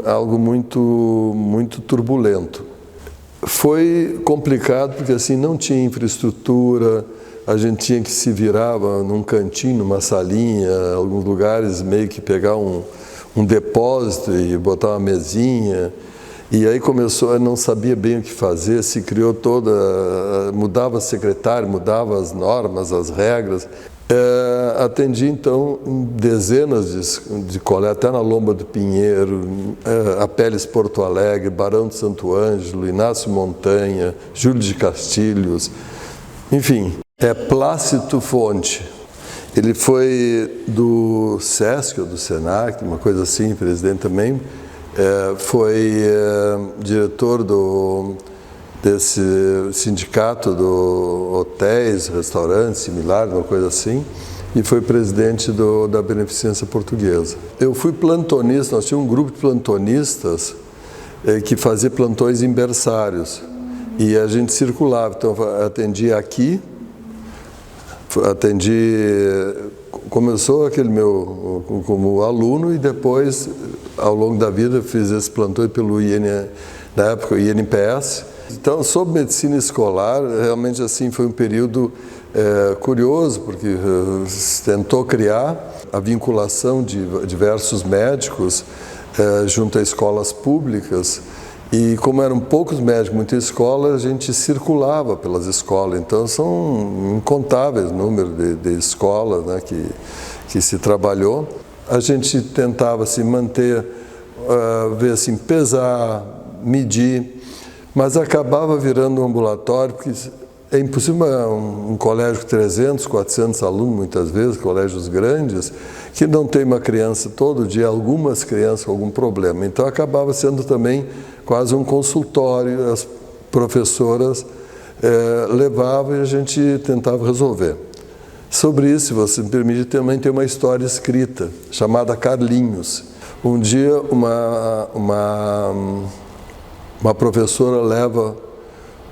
Speaker 1: algo muito turbulento. Foi complicado porque assim não tinha infraestrutura, a gente tinha que se virar num cantinho, numa salinha, em alguns lugares meio que pegar um depósito e botar uma mesinha. E aí começou, não sabia bem o que fazer, se criou mudava secretário, mudava as normas, as regras. Atendi então dezenas de colégios, até na Lomba do Pinheiro, Apeles Porto Alegre, Barão de Santo Ângelo, Inácio Montanha, Júlio de Castilhos, enfim. Plácido Fonte, ele foi do SESC ou do SENAC, uma coisa assim, presidente também, foi diretor desse sindicato do hotéis, restaurantes, similar, uma coisa assim, e foi presidente da Beneficência Portuguesa. Eu fui plantonista, nós tínhamos um grupo de plantonistas que fazia plantões em berçários. E a gente circulava, então atendia aqui, começou aquele meu como aluno e depois, ao longo da vida, fiz esse plantão pelo na época o INPS. Então, sobre medicina escolar, realmente assim foi um período curioso, porque se tentou criar a vinculação de diversos médicos junto a escolas públicas. E como eram poucos médicos, muitas escolas, a gente circulava pelas escolas. Então, são incontáveis o número de escolas, né, que se trabalhou. A gente tentava se manter, ver assim, pesar, medir, mas acabava virando um ambulatório, porque é impossível um colégio com 300, 400 alunos, muitas vezes, colégios grandes, que não tem uma criança todo dia, algumas crianças com algum problema. Então, acabava sendo também quase um consultório, as professoras levavam e a gente tentava resolver. Sobre isso, se você me permite, também tem uma história escrita, chamada Carlinhos. Um dia, uma professora leva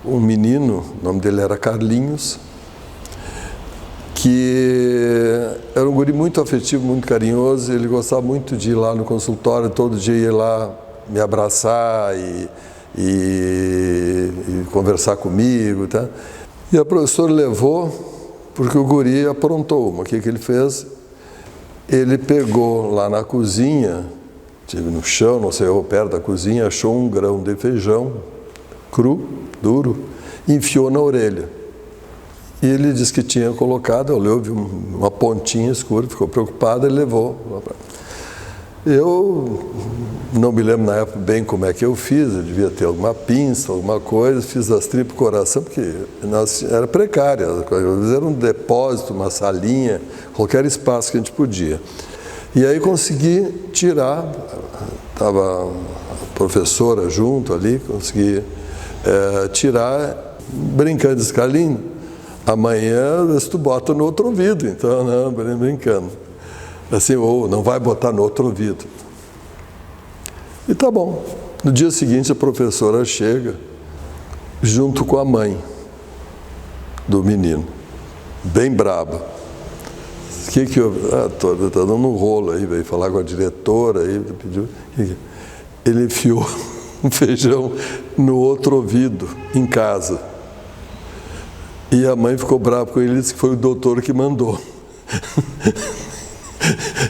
Speaker 1: um menino, o nome dele era Carlinhos, que era um guri muito afetivo, muito carinhoso, ele gostava muito de ir lá no consultório, todo dia ia lá me abraçar e conversar comigo, tá? E a professora levou, porque o guri aprontou uma. O que ele fez? Ele pegou lá na cozinha, no chão, não sei, ou perto da cozinha, achou um grão de feijão cru, duro, e enfiou na orelha. E ele disse que tinha colocado, olhou, viu uma pontinha escura, ficou preocupado e levou. Eu não me lembro na época bem como é que eu fiz, eu devia ter alguma pinça, alguma coisa, fiz as tripas coração, porque era precária, era um depósito, uma salinha, qualquer espaço que a gente podia. E aí consegui tirar, estava a professora junto ali, consegui tirar, brincando, disse, Carlinhos, amanhã tu bota no outro ouvido, então, não, brincando. Assim, ou não vai botar no outro ouvido. E tá bom. No dia seguinte, a professora chega junto com a mãe do menino, bem braba. O que eu... tá dando um rolo aí, veio falar com a diretora, aí, pediu... Ele enfiou um feijão no outro ouvido, em casa. E a mãe ficou brava com ele e disse que foi o doutor que mandou.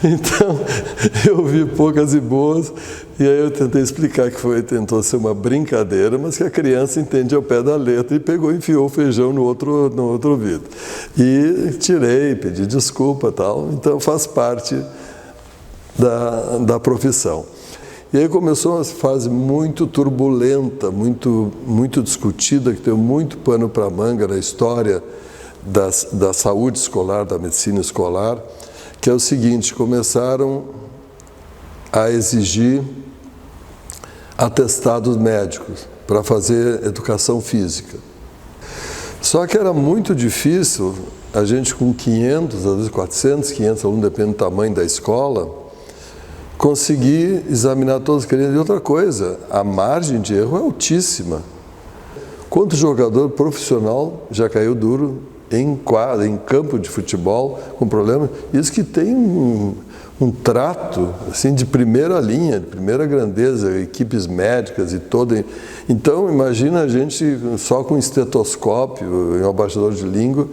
Speaker 1: Então, eu vi poucas e boas, e aí eu tentei explicar que tentou ser uma brincadeira, mas que a criança entende ao pé da letra, e pegou e enfiou o feijão no outro ouvido. E tirei, pedi desculpa e tal, então faz parte da profissão. E aí começou uma fase muito turbulenta, muito discutida, que deu muito pano para a manga na história da saúde escolar, da medicina escolar, que é o seguinte: começaram a exigir atestados médicos para fazer educação física. Só que era muito difícil, a gente com 500, às vezes 400, 500 alunos, depende do tamanho da escola, conseguir examinar todas as crianças. E outra coisa, a margem de erro é altíssima. Quanto jogador profissional já caiu duro em quadra, em campo de futebol, com problema? Isso que tem um trato assim, de primeira linha, de primeira grandeza, equipes médicas e toda. Então, imagina a gente só com estetoscópio e um abaixador de língua,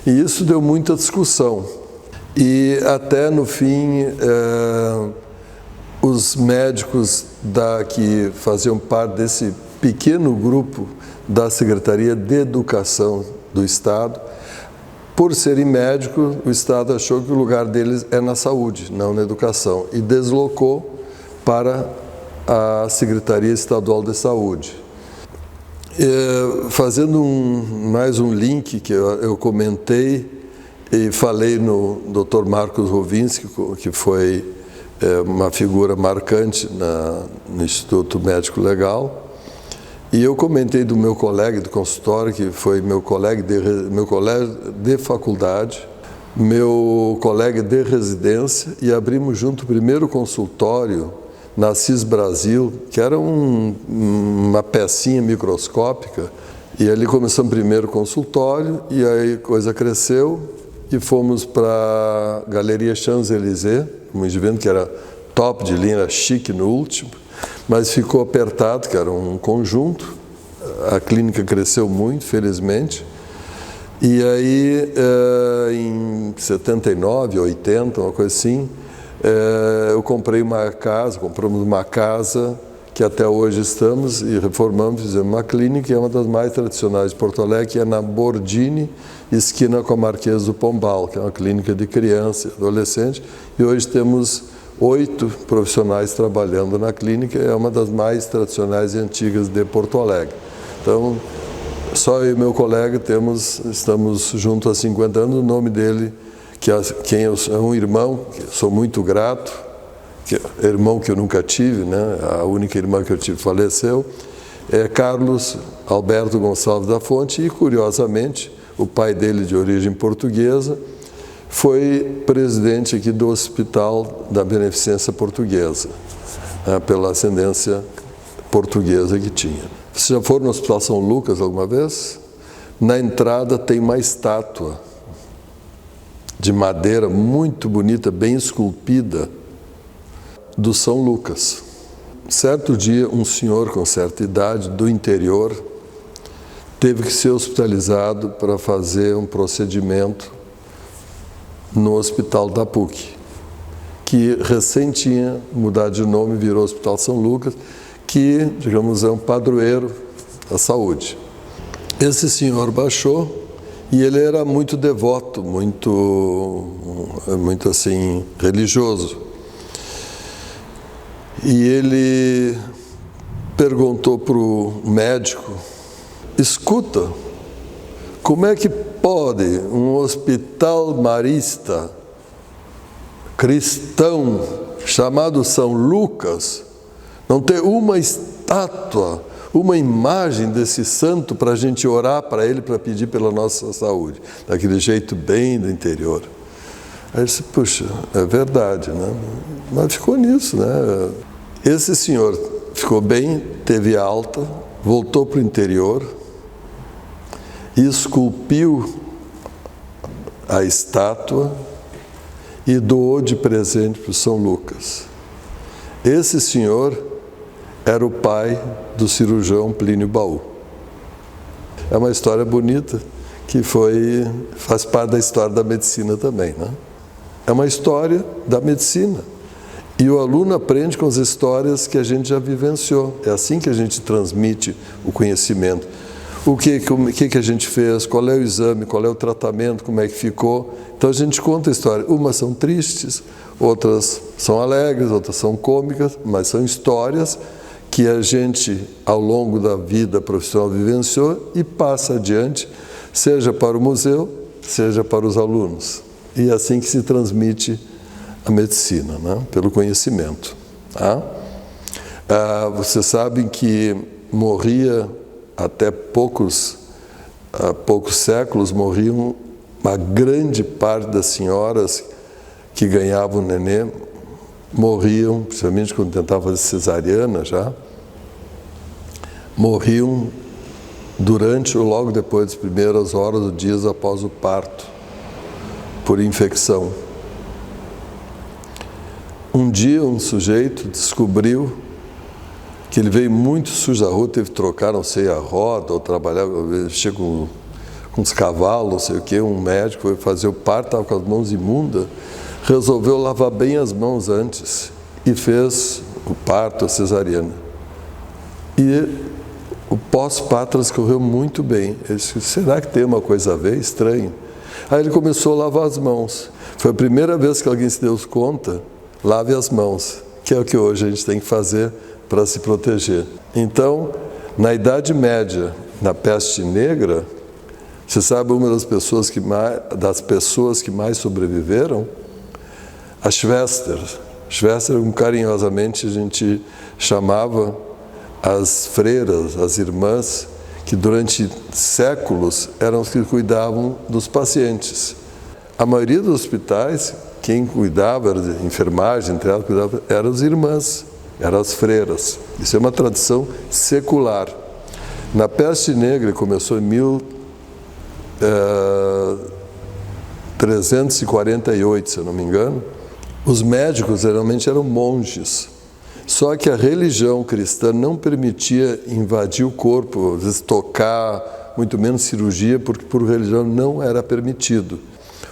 Speaker 1: e isso deu muita discussão. E até no fim, os médicos que faziam parte desse pequeno grupo da Secretaria de Educação do Estado, por serem médicos, o Estado achou que o lugar deles é na saúde, não na educação, e deslocou para a Secretaria Estadual de Saúde. Fazendo mais um link que eu comentei e falei no Dr. Marcos Rovinski, que foi uma figura marcante no Instituto Médico Legal, e eu comentei do meu colega do consultório, que foi meu colega de faculdade, meu colega de residência, e abrimos junto o primeiro consultório na CIS Brasil, que era uma pecinha microscópica, e ali começamos primeiro o consultório, e aí a coisa cresceu, e fomos para a Galeria Champs-Élysées, um evento que era top de linha, era chique no último, mas ficou apertado, que era um conjunto. A clínica cresceu muito, felizmente. E aí, em 79, 80, uma coisa assim, eu compramos uma casa que até hoje estamos e reformamos, fizemos uma clínica, que é uma das mais tradicionais de Porto Alegre, que é na Bordini, esquina com a Marquês do Pombal, que é uma clínica de criança e adolescente, e hoje temos 8 profissionais trabalhando na clínica, é uma das mais tradicionais e antigas de Porto Alegre. Então, só eu e meu colega estamos juntos há 50 anos, o nome dele, é um irmão, que sou muito grato, irmão que eu nunca tive, né? A única irmã que eu tive faleceu, é Carlos Alberto Gonçalves da Fonte, e curiosamente, o pai dele, de origem portuguesa, foi presidente aqui do Hospital da Beneficência Portuguesa, né? Pela ascendência portuguesa que tinha. Vocês já foram no Hospital São Lucas alguma vez? Na entrada tem uma estátua de madeira muito bonita, bem esculpida, do São Lucas. Certo dia, um senhor com certa idade, do interior, teve que ser hospitalizado para fazer um procedimento no Hospital da PUC, que recém tinha mudado de nome, virou Hospital São Lucas, que, digamos, é um padroeiro da saúde. Esse senhor baixou e ele era muito devoto, muito assim, religioso. E ele perguntou para o médico: escuta, como é que pode um hospital marista cristão chamado São Lucas não ter uma estátua, uma imagem desse santo para a gente orar para ele, para pedir pela nossa saúde, daquele jeito bem do interior? Aí ele disse: puxa, é verdade, né? Mas ficou nisso, né? Esse senhor ficou bem, teve alta, voltou para o interior e esculpiu a estátua e doou de presente para o São Lucas. Esse senhor era o pai do cirurgião Plínio Baú. É uma história bonita que faz parte da história da medicina também, né? É uma história da medicina. E o aluno aprende com as histórias que a gente já vivenciou. É assim que a gente transmite o conhecimento. O que a gente fez, qual é o exame, qual é o tratamento, como é que ficou. Então a gente conta a história. Umas são tristes, outras são alegres, outras são cômicas, mas são histórias que a gente, ao longo da vida profissional, vivenciou e passa adiante, seja para o museu, seja para os alunos. E é assim que se transmite a medicina, né? Pelo conhecimento. Tá? Vocês sabem que morria, até poucos séculos, morriam uma grande parte das senhoras que ganhavam nenê, morriam, principalmente quando tentavam fazer cesariana já, morriam durante ou logo depois das primeiras horas ou dias após o parto, por infecção. Um dia um sujeito descobriu que ele veio muito sujo da rua, teve que trocar, não sei, a roda, ou trabalhar, mexer com uns cavalos, não sei o quê. Um médico foi fazer o parto, estava com as mãos imundas, resolveu lavar bem as mãos antes e fez o parto, a cesariana. E o pós-parto transcorreu muito bem. Ele disse: será que tem uma coisa a ver? Estranho. Aí ele começou a lavar as mãos. Foi a primeira vez que alguém se deu conta: lave as mãos, que é o que hoje a gente tem que fazer para se proteger. Então, na Idade Média, na peste negra, você sabe uma das pessoas que mais sobreviveram? A Schwester. Schwester, carinhosamente, a gente chamava as freiras, as irmãs, que durante séculos eram as que cuidavam dos pacientes. A maioria dos hospitais, quem cuidava, era de enfermagem, eram as irmãs. eram as freiras. Isso é uma tradição secular. Na peste negra, começou em 1348, se eu não me engano, os médicos geralmente eram monges. Só que a religião cristã não permitia invadir o corpo, às vezes tocar, muito menos cirurgia, porque por religião não era permitido.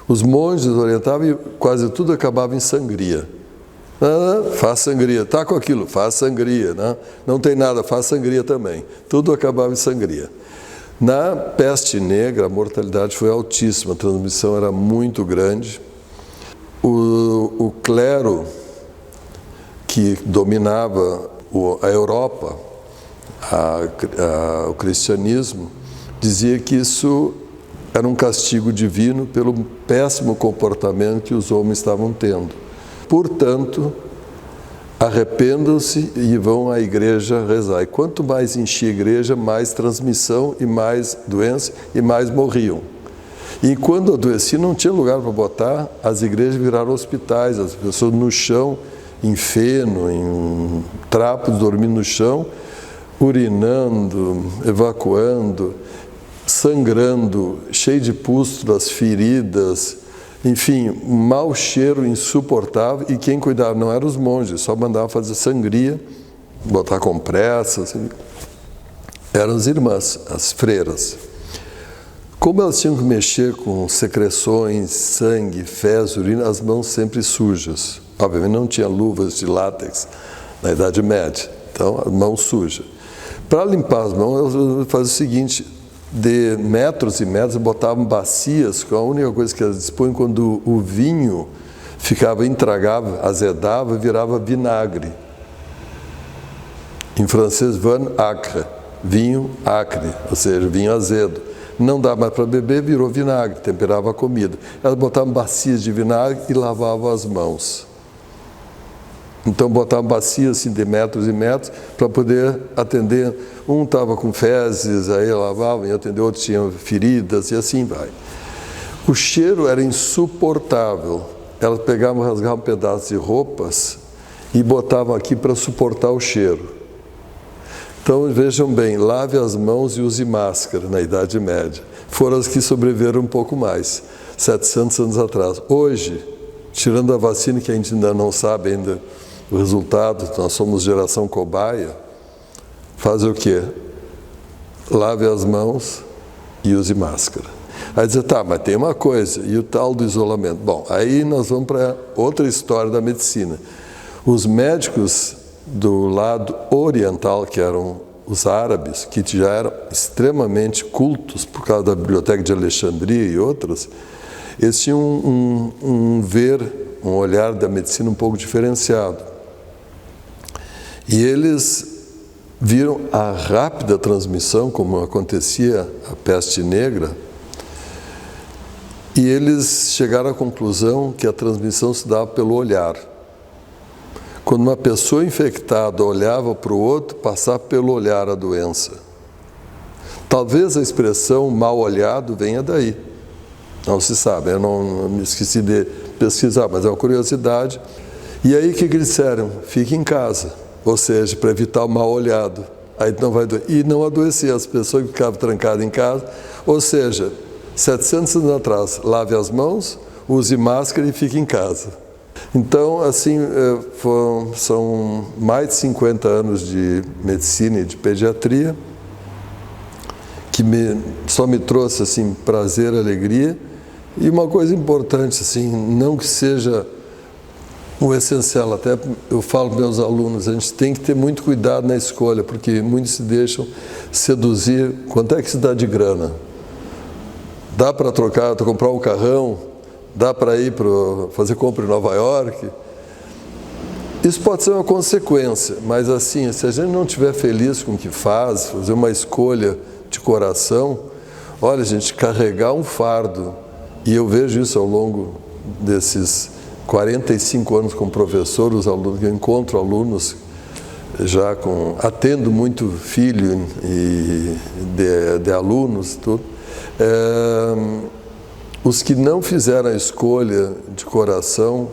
Speaker 1: Os monges orientavam e quase tudo acabava em sangria. Faz sangria, está com aquilo, faz sangria. Não tem nada, faz sangria também. Tudo acabava em sangria. Na peste negra, a mortalidade foi altíssima, a transmissão era muito grande. O clero que dominava a Europa, o cristianismo, dizia que isso era um castigo divino pelo péssimo comportamento que os homens estavam tendo. Portanto, arrependam-se e vão à igreja rezar. E quanto mais enchia a igreja, mais transmissão e mais doença e mais morriam. E quando adoeciam, não tinha lugar para botar, as igrejas viraram hospitais, as pessoas no chão, em feno, em trapos, dormindo no chão, urinando, evacuando, sangrando, cheio de pústulas, feridas, enfim, um mau cheiro insuportável. E quem cuidava não eram os monges, só mandava fazer sangria, botar compressas, eram as irmãs, as freiras. Como elas tinham que mexer com secreções, sangue, fezes, urina, as mãos sempre sujas. Obviamente não tinha luvas de látex na Idade Média, então as mãos sujas. Para limpar as mãos, elas faziam o seguinte: de metros e metros, botavam bacias, que a única coisa que elas dispunham quando o vinho ficava intragável, azedava, virava vinagre. Em francês, vin acre, vinho acre, ou seja, vinho azedo. Não dá mais para beber, virou vinagre, temperava a comida. Elas botavam bacias de vinagre e lavavam as mãos. Então botavam bacias assim, de metros e metros para poder atender. Um estava com fezes, aí lavavam e atendeu, outros tinham feridas e assim vai. O cheiro era insuportável. Elas pegavam, rasgavam pedaços de roupas e botavam aqui para suportar o cheiro. Então vejam bem, lave as mãos e use máscara na Idade Média. Foram as que sobreviveram um pouco mais, 700 anos atrás. Hoje, tirando a vacina, que a gente ainda não sabe ainda o resultado, nós somos geração cobaia, faz o quê? Lave as mãos e use máscara. Aí diz, tá, mas tem uma coisa, e o tal do isolamento? Bom, aí nós vamos para outra história da medicina. Os médicos do lado oriental, que eram os árabes, que já eram extremamente cultos por causa da Biblioteca de Alexandria e outras, eles tinham um olhar da medicina um pouco diferenciado. E eles viram a rápida transmissão, como acontecia a peste negra, e eles chegaram à conclusão que a transmissão se dava pelo olhar. Quando uma pessoa infectada olhava para o outro, passava pelo olhar a doença. Talvez a expressão mal olhado venha daí. Não se sabe, eu não me esqueci de pesquisar, mas é uma curiosidade. E aí o que eles disseram? Fique em casa, ou seja, para evitar o mal olhado. Aí não vai e não adoecer as pessoas que ficavam trancadas em casa. Ou seja, 700 anos atrás, lave as mãos, use máscara e fique em casa. Então, assim, são mais de 50 anos de medicina e de pediatria que só me trouxe assim, prazer, alegria. E uma coisa importante, assim, não que seja o essencial, até eu falo para meus alunos, a gente tem que ter muito cuidado na escolha, porque muitos se deixam seduzir. Quanto é que se dá de grana? Dá para trocar, comprar um carrão? Dá para ir para fazer compra em Nova York? Isso pode ser uma consequência, mas assim, se a gente não estiver feliz com o que faz, fazer uma escolha de coração, olha, gente, carregar um fardo, e eu vejo isso ao longo desses 45 anos como professor, os alunos, eu encontro alunos já atendo muito filho e de alunos, tudo. Os que não fizeram a escolha de coração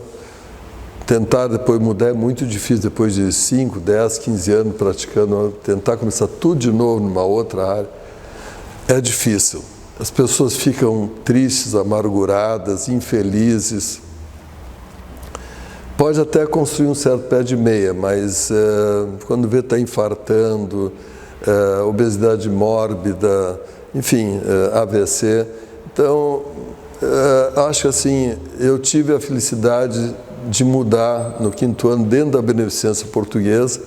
Speaker 1: tentar depois mudar é muito difícil, depois de 5, 10, 15 anos praticando, tentar começar tudo de novo numa outra área, é difícil. As pessoas ficam tristes, amarguradas, infelizes. Pode até construir um certo pé de meia, mas quando vê está infartando, obesidade mórbida, enfim, AVC. Então, acho assim, eu tive a felicidade de mudar no 5º ano dentro da Beneficência Portuguesa,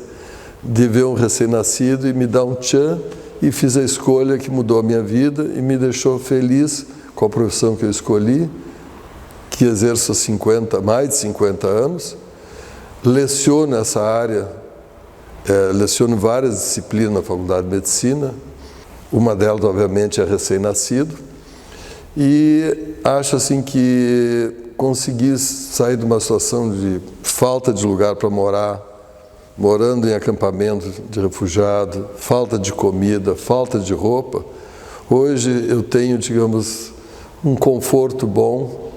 Speaker 1: de ver um recém-nascido e me dar um tchan, e fiz a escolha que mudou a minha vida e me deixou feliz com a profissão que eu escolhi, que exerço há mais de 50 anos, leciono essa área, leciono várias disciplinas na Faculdade de Medicina, uma delas, obviamente, é recém-nascido, e acho assim que consegui sair de uma situação de falta de lugar para morar, morando em acampamento de refugiado, falta de comida, falta de roupa. Hoje eu tenho, digamos, um conforto bom,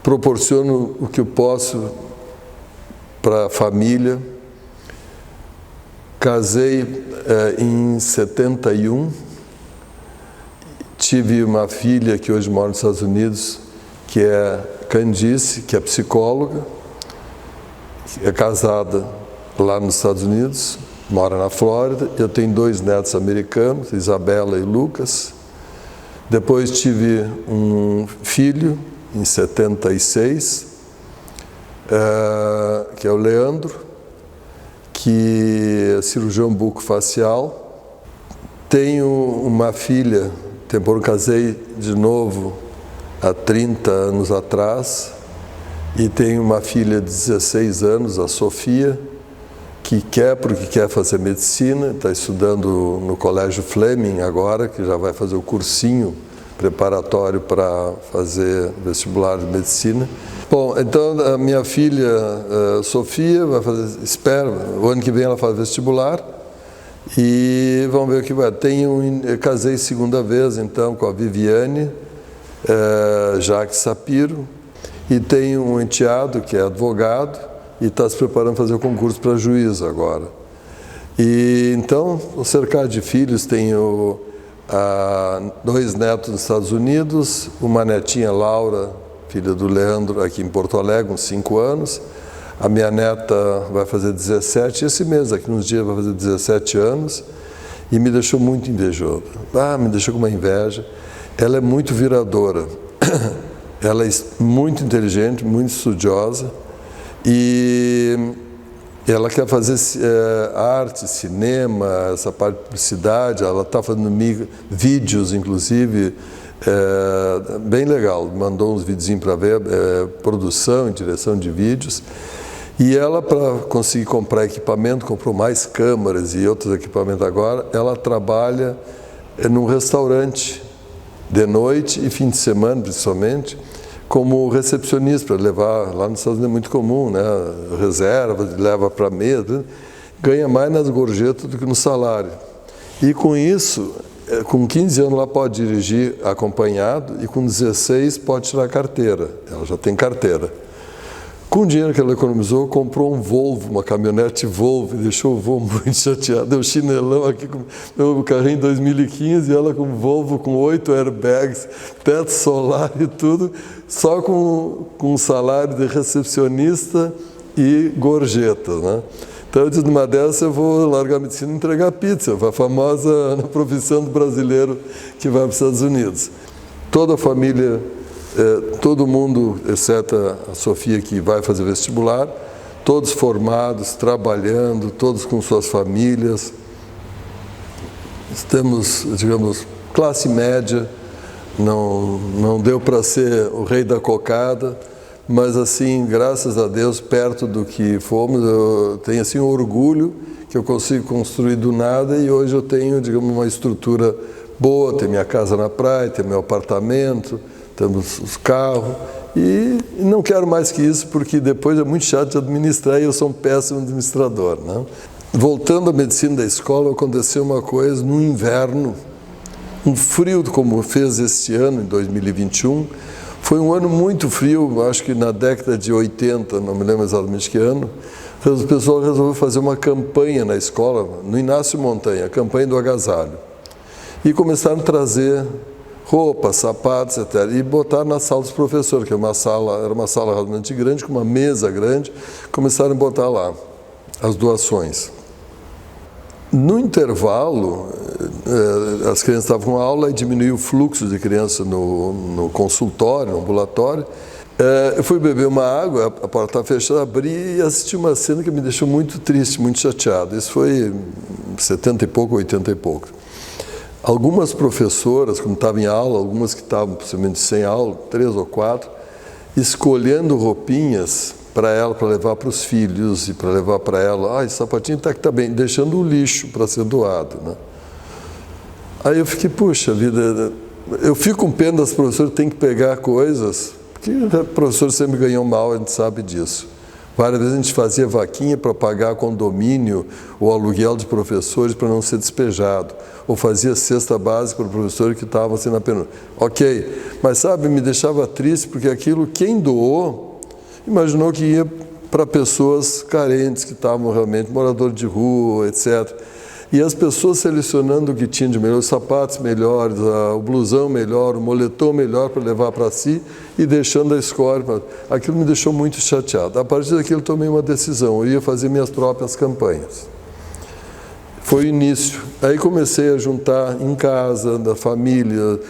Speaker 1: proporciono o que eu posso para a família. Casei em 71, tive uma filha que hoje mora nos Estados Unidos, que é Candice, que é psicóloga, é casada lá nos Estados Unidos, mora na Flórida. Eu tenho 2 netos americanos, Isabela e Lucas. Depois tive um filho, em 76, que é o Leandro, que é cirurgião bucofacial. Tenho uma filha, casei de novo há 30 anos atrás, e tenho uma filha de 16 anos, a Sofia, porque quer fazer medicina, está estudando no Colégio Fleming agora, que já vai fazer o cursinho preparatório para fazer vestibular de medicina. Bom, então a minha filha Sofia vai fazer, o ano que vem ela faz vestibular e vamos ver o que vai. Eu casei 2ª vez então com a Viviane Jacques Sapiro, e tenho um enteado que é advogado e está se preparando para fazer o concurso para juiz agora. E então, cercado de filhos, tenho 2 netos nos Estados Unidos, uma netinha, Laura, filha do Leandro, aqui em Porto Alegre, uns 5 anos. A minha neta vai fazer 17, esse mês, daqui uns dias vai fazer 17 anos, e me deixou muito invejoso. Me deixou com uma inveja. Ela é muito viradora, ela é muito inteligente, muito estudiosa, e ela quer fazer arte, cinema, essa parte de publicidade. Ela está fazendo vídeos, inclusive, bem legal. Mandou uns videozinhos para ver, produção e direção de vídeos. E ela, para conseguir comprar equipamento, comprou mais câmeras e outros equipamentos agora. Ela trabalha num restaurante de noite e fim de semana, principalmente, como recepcionista, para levar, lá nos Estados Unidos é muito comum, né? Reserva, leva para a mesa, ganha mais nas gorjetas do que no salário. E com isso, com 15 anos ela pode dirigir acompanhado, e com 16 pode tirar carteira, ela já tem carteira. Com o dinheiro que ela economizou, comprou um Volvo, uma caminhonete Volvo, e deixou o Volvo muito chateado. Deu chinelão aqui com meu carrinho em 2015, e ela com um Volvo com 8 airbags, teto solar e tudo, só com um salário de recepcionista e gorjeta, né? Então eu disse, numa dessas eu vou largar a medicina e entregar pizza, a famosa profissão do brasileiro que vai para os Estados Unidos. Toda a família, todo mundo, exceto a Sofia, que vai fazer vestibular, todos formados, trabalhando, todos com suas famílias. Temos, digamos, classe média, não deu para ser o rei da cocada, mas assim, graças a Deus, perto do que fomos, eu tenho assim um orgulho que eu consigo construir do nada, e hoje eu tenho, digamos, uma estrutura boa, tenho minha casa na praia, tenho meu apartamento, temos os carros, e não quero mais que isso, porque depois é muito chato de administrar e eu sou um péssimo administrador, né? Voltando à medicina da escola, aconteceu uma coisa no inverno, um frio como fez este ano, em 2021, Foi um ano muito frio, acho que na década de 80, não me lembro exatamente que ano, o pessoal resolveu fazer uma campanha na escola, no Inácio Montanha, a campanha do agasalho. E começaram a trazer roupas, sapatos, etc. E botar na sala dos professores, que era uma sala realmente grande, com uma mesa grande, começaram a botar lá as doações. No intervalo, as crianças estavam com aula e diminuiu o fluxo de crianças no consultório, no ambulatório. Eu fui beber uma água, a porta estava fechada, abri e assisti uma cena que me deixou muito triste, muito chateado. Isso foi 70 e pouco, 80 e pouco. Algumas professoras, como estavam em aula, algumas que estavam possivelmente sem aula, 3 ou 4, escolhendo roupinhas para ela, para levar para os filhos e para levar para ela, esse sapatinho está bem, deixando o lixo para ser doado, né? Aí eu fiquei, puxa vida, eu fico com pena das professoras, tem que pegar coisas, porque o professor sempre ganhou mal, a gente sabe disso. Várias vezes a gente fazia vaquinha para pagar condomínio ou aluguel de professores para não ser despejado, ou fazia cesta básica para o professor que estava assim na penúria. Ok, mas sabe, me deixava triste porque aquilo, quem doou, imaginou que ia para pessoas carentes, que estavam realmente moradores de rua, etc. E as pessoas selecionando o que tinha de melhor, os sapatos melhores, o blusão melhor, o moletom melhor para levar para si e deixando a escória. Aquilo me deixou muito chateado. A partir daquilo eu tomei uma decisão, eu ia fazer minhas próprias campanhas. Foi o início. Aí comecei a juntar em casa, da família,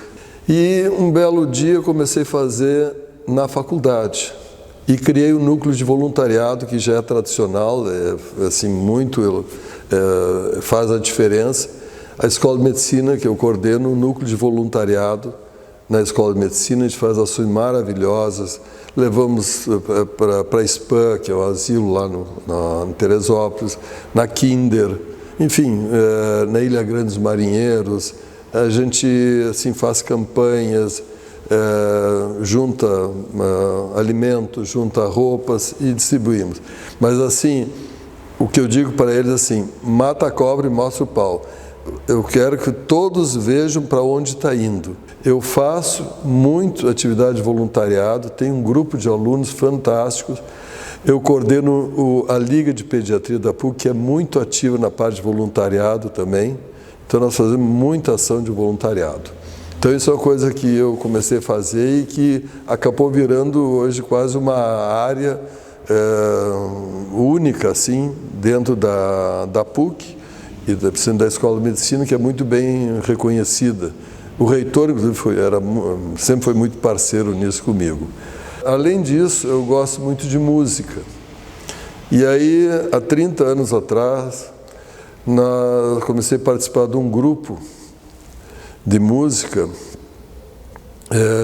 Speaker 1: e um belo dia comecei a fazer na faculdade. E criei um núcleo de voluntariado que já é tradicional, assim, muito faz a diferença. A Escola de Medicina, que eu coordeno, um núcleo de voluntariado na Escola de Medicina, a gente faz ações maravilhosas. Levamos para a SPAM, que é o asilo lá em Teresópolis, na Kinder, enfim, na Ilha Grande dos Marinheiros. A gente assim, faz campanhas, junta alimentos, junta roupas e distribuímos. Mas assim, o que eu digo para eles assim, mata a cobra e mostra o pau. Eu quero que todos vejam para onde está indo. Eu faço muito atividade de voluntariado, tenho um grupo de alunos fantásticos. Eu coordeno a Liga de Pediatria da PUC, que é muito ativa na parte de voluntariado também. Então nós fazemos muita ação de voluntariado. Então isso é uma coisa que eu comecei a fazer e que acabou virando hoje quase uma área única assim, dentro da PUC e da Escola de Medicina, que é muito bem reconhecida. O reitor, inclusive, sempre foi muito parceiro nisso comigo. Além disso, eu gosto muito de música. E aí, há 30 anos atrás, comecei a participar de um grupo de música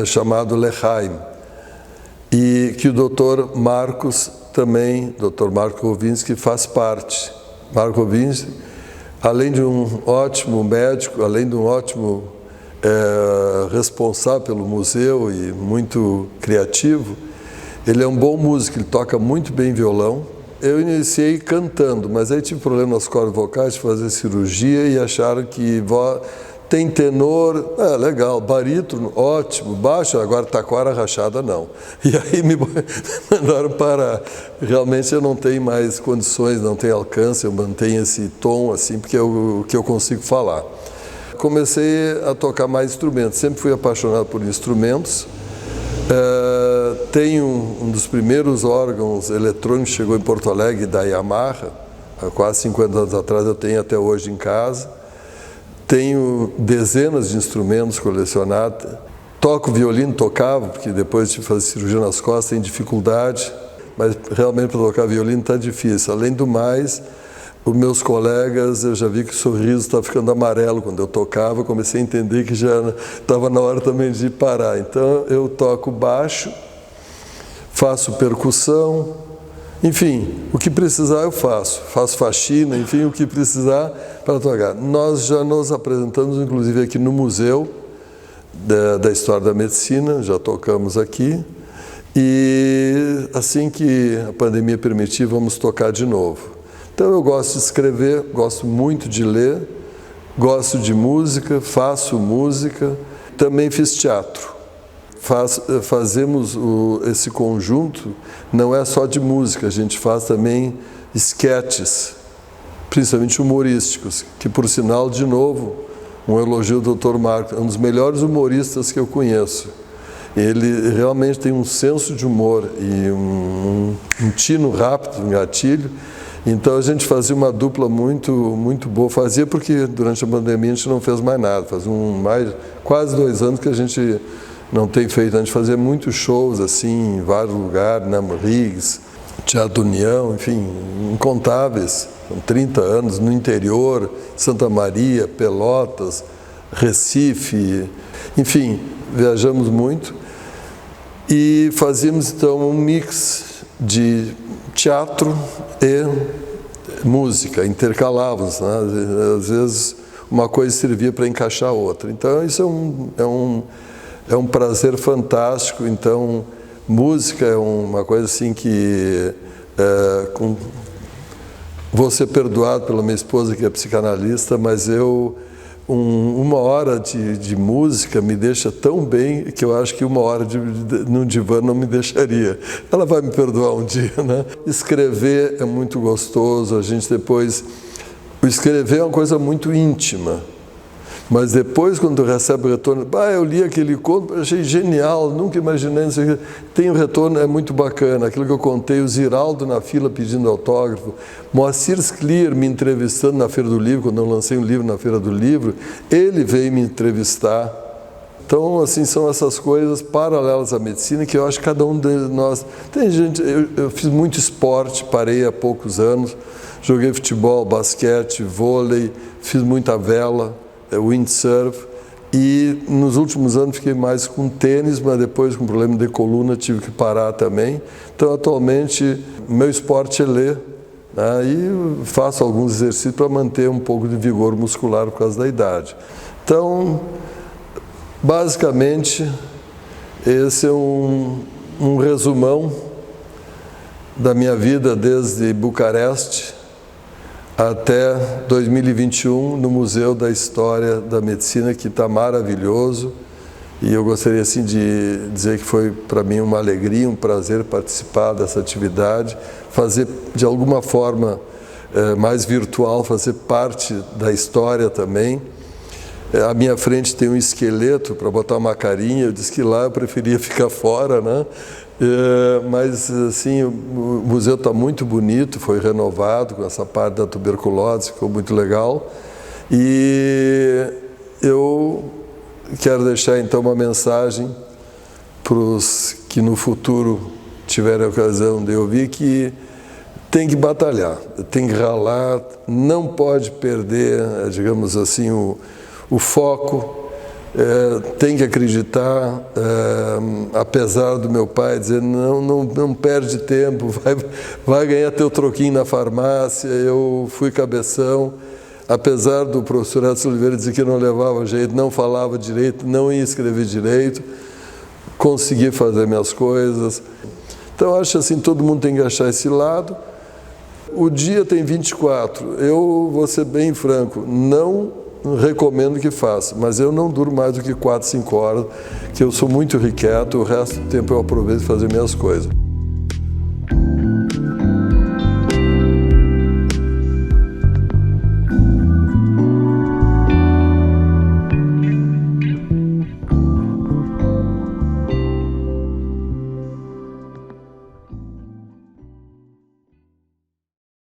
Speaker 1: chamado Lehaim, e que o Dr. Marcos também, Dr. Marco Rovinski, faz parte. Marco Rovinski, além de um ótimo médico, além de um ótimo responsável pelo museu e muito criativo, ele é um bom músico, ele toca muito bem violão. Eu iniciei cantando, mas aí tive problema nas cordas vocais, de fazer cirurgia e acharam que tem tenor, legal, barítono, ótimo, baixo, agora taquara rachada não. E aí me mandaram parar. Realmente eu não tenho mais condições, não tenho alcance, eu mantenho esse tom assim, porque é o que eu consigo falar. Comecei a tocar mais instrumentos, sempre fui apaixonado por instrumentos. Tenho um dos primeiros órgãos eletrônicos que chegou em Porto Alegre, da Yamaha, há quase 50 anos atrás, eu tenho até hoje em casa. Tenho dezenas de instrumentos colecionados. Toco violino, tocava, porque depois de fazer cirurgia nas costas tem dificuldade, mas realmente para tocar violino está difícil. Além do mais, os meus colegas, eu já vi que o sorriso está ficando amarelo quando eu tocava, comecei a entender que já estava na hora também de parar. Então eu toco baixo, faço percussão, enfim, o que precisar eu faço faxina, enfim, o que precisar para tocar. Nós já nos apresentamos, inclusive, aqui no Museu da História da Medicina, já tocamos aqui, e assim que a pandemia permitir, vamos tocar de novo. Então eu gosto de escrever, gosto muito de ler, gosto de música, faço música, também fiz teatro. fazemos esse conjunto, não é só de música, a gente faz também esquetes, principalmente humorísticos, que por sinal, de novo, um elogio do Dr. Marcos, é um dos melhores humoristas que eu conheço. Ele realmente tem um senso de humor e um tino rápido, um gatilho. Então a gente fazia uma dupla muito boa. Fazia porque durante a pandemia a gente não fez mais nada. Faz quase 2 anos que a gente não tem feito. A gente fazia muitos shows assim, em vários lugares, na Riggs, Teatro União, enfim, incontáveis. São 30 anos no interior, Santa Maria, Pelotas, Recife, enfim, viajamos muito e fazíamos então um mix de teatro e música, intercalávamos, né? Às vezes uma coisa servia para encaixar a outra. Então isso é um prazer fantástico. Então música é uma coisa assim que vou ser perdoado pela minha esposa, que é psicanalista, mas uma hora de música me deixa tão bem que eu acho que 1 hora no divã não me deixaria. Ela vai me perdoar um dia, né? Escrever é muito gostoso, a gente depois... O escrever é uma coisa muito íntima, mas depois, quando recebe o retorno, eu li aquele conto, achei genial, nunca imaginei, não sei o que. Tem o retorno, é muito bacana. Aquilo que eu contei, o Ziraldo na fila pedindo autógrafo, Moacir Scliar me entrevistando na Feira do Livro, quando eu lancei um livro na Feira do Livro, ele veio me entrevistar. Então, assim, são essas coisas paralelas à medicina que eu acho que cada um de nós... Tem gente, eu fiz muito esporte, parei há poucos anos, joguei futebol, basquete, vôlei, fiz muita vela, windsurf, e nos últimos anos fiquei mais com tênis, mas depois com problema de coluna tive que parar também. Então atualmente meu esporte é ler, né, e faço alguns exercícios para manter um pouco de vigor muscular por causa da idade. Então, basicamente, esse é um resumão da minha vida desde Bucareste até 2021 no Museu da História da Medicina, que está maravilhoso, e eu gostaria assim de dizer que foi para mim uma alegria, um prazer participar dessa atividade, fazer de alguma forma mais virtual, fazer parte da história também. À minha frente tem um esqueleto para botar uma carinha, eu disse que lá eu preferia ficar fora, né? Mas assim, o museu está muito bonito, foi renovado com essa parte da tuberculose, ficou muito legal. E eu quero deixar então uma mensagem para os que no futuro tiverem a ocasião de ouvir, que tem que batalhar, tem que ralar, não pode perder, digamos assim, o foco. Tem que acreditar, apesar do meu pai dizer não perde tempo, vai ganhar teu troquinho na farmácia. Eu fui cabeção, apesar do professor Edson Oliveira dizer que não levava jeito, não falava direito, não ia escrever direito, consegui fazer minhas coisas. Então acho assim, todo mundo tem que achar esse lado. O dia tem 24, eu vou ser bem franco, não recomendo que faça, mas eu não duro mais do que 4, 5 horas, que eu sou muito irrequieto, o resto do tempo eu aproveito para fazer minhas coisas.